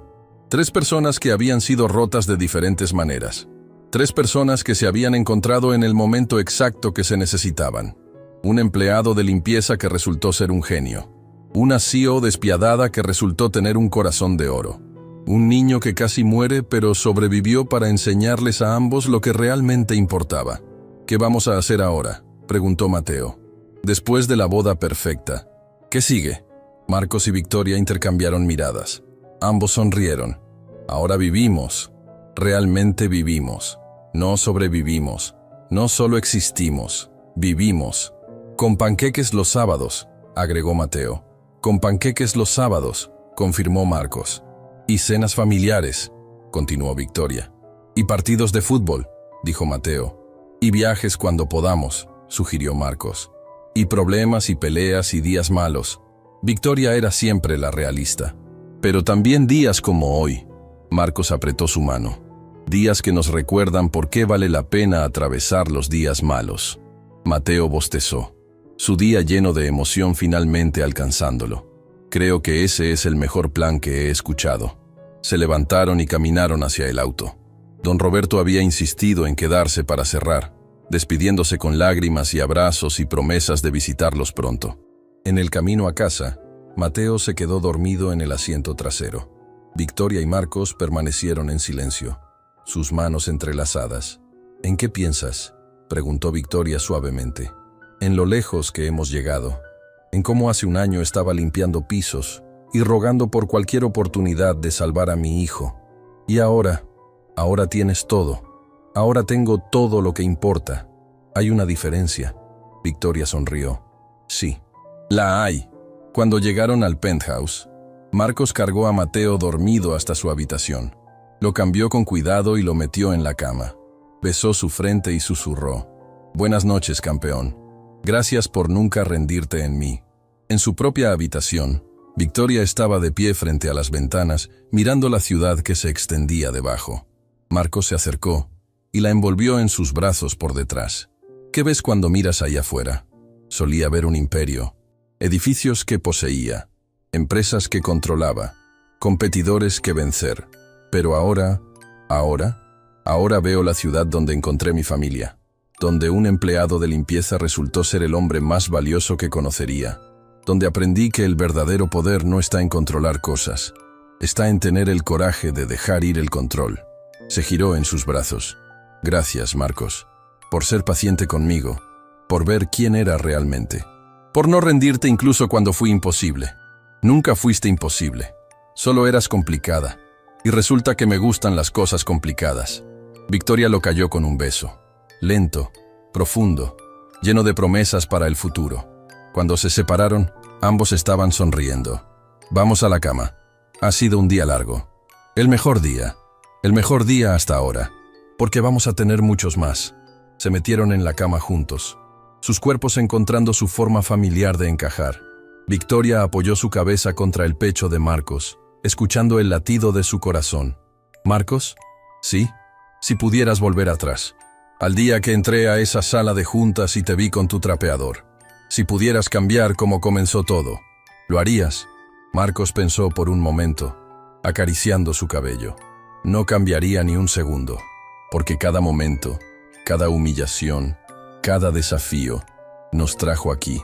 3 personas que habían sido rotas de diferentes maneras. 3 personas que se habían encontrado en el momento exacto que se necesitaban. Un empleado de limpieza que resultó ser un genio. Una CEO despiadada que resultó tener un corazón de oro. Un niño que casi muere pero sobrevivió para enseñarles a ambos lo que realmente importaba. «¿Qué vamos a hacer ahora?», preguntó Mateo. «Después de la boda perfecta. ¿Qué sigue?». Marcos y Victoria intercambiaron miradas. Ambos sonrieron. «Ahora vivimos. Realmente vivimos. No sobrevivimos. No solo existimos. Vivimos. Con panqueques los sábados», agregó Mateo. «Con panqueques los sábados», confirmó Marcos. «Y cenas familiares», continuó Victoria. «Y partidos de fútbol», dijo Mateo. «Y viajes cuando podamos», sugirió Marcos. «Y problemas y peleas y días malos». Victoria era siempre la realista. «Pero también días como hoy». Marcos apretó su mano. «Días que nos recuerdan por qué vale la pena atravesar los días malos». Mateo bostezó. Su día lleno de emoción finalmente alcanzándolo. «Creo que ese es el mejor plan que he escuchado». Se levantaron y caminaron hacia el auto. Don Roberto había insistido en quedarse para cerrar, despidiéndose con lágrimas y abrazos y promesas de visitarlos pronto. En el camino a casa, Mateo se quedó dormido en el asiento trasero. Victoria y Marcos permanecieron en silencio, sus manos entrelazadas. «¿En qué piensas?», preguntó Victoria suavemente. «En lo lejos que hemos llegado, en cómo hace un año estaba limpiando pisos y rogando por cualquier oportunidad de salvar a mi hijo. Y ahora tienes todo. Ahora tengo todo lo que importa. Hay una diferencia». Victoria sonrió. «Sí, la hay». Cuando llegaron al penthouse, Marcos cargó a Mateo dormido hasta su habitación. Lo cambió con cuidado y lo metió en la cama. Besó su frente y susurró: «Buenas noches, campeón. Gracias por nunca rendirte en mí». En su propia habitación, Victoria estaba de pie frente a las ventanas, mirando la ciudad que se extendía debajo. Marcos se acercó y la envolvió en sus brazos por detrás. «¿Qué ves cuando miras allá afuera?». Solía ver un imperio, edificios que poseía, empresas que controlaba, competidores que vencer. Pero ahora Ahora veo la ciudad donde encontré mi familia, donde un empleado de limpieza resultó ser el hombre más valioso que conocería, donde aprendí que el verdadero poder no está en controlar cosas, está en tener el coraje de dejar ir el control. Se giró en sus brazos. Gracias, Marcos, por ser paciente conmigo, por ver quién era realmente, por no rendirte incluso cuando fui imposible. Nunca fuiste imposible, solo eras complicada, y resulta que me gustan las cosas complicadas. Victoria lo cayó con un beso, lento, profundo, lleno de promesas para el futuro. Cuando se separaron, ambos estaban sonriendo. Vamos a la cama. Ha sido un día largo. El mejor día hasta ahora, porque vamos a tener muchos más. Se metieron en la cama juntos, sus cuerpos encontrando su forma familiar de encajar. Victoria apoyó su cabeza contra el pecho de Marcos, escuchando el latido de su corazón. ¿Marcos? Sí. Si pudieras volver atrás, al día que entré a esa sala de juntas y te vi con tu trapeador. Si pudieras cambiar cómo comenzó todo, ¿lo harías? Marcos pensó por un momento, acariciando su cabello. No cambiaría ni un segundo, porque cada momento, cada humillación, cada desafío, nos trajo aquí.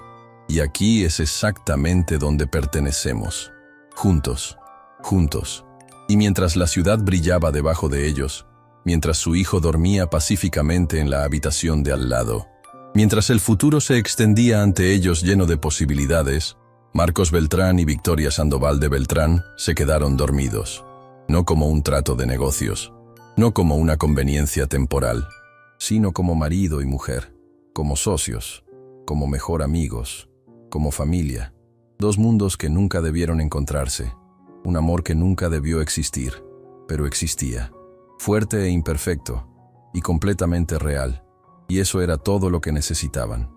Y aquí es exactamente donde pertenecemos. Juntos, juntos. Y mientras la ciudad brillaba debajo de ellos, mientras su hijo dormía pacíficamente en la habitación de al lado, mientras el futuro se extendía ante ellos lleno de posibilidades, Marcos Beltrán y Victoria Sandoval de Beltrán se quedaron dormidos, no como un trato de negocios, no como una conveniencia temporal, sino como marido y mujer, como socios, como mejor amigos, como familia, dos mundos que nunca debieron encontrarse, un amor que nunca debió existir, pero existía. Fuerte e imperfecto, y completamente real, y eso era todo lo que necesitaban.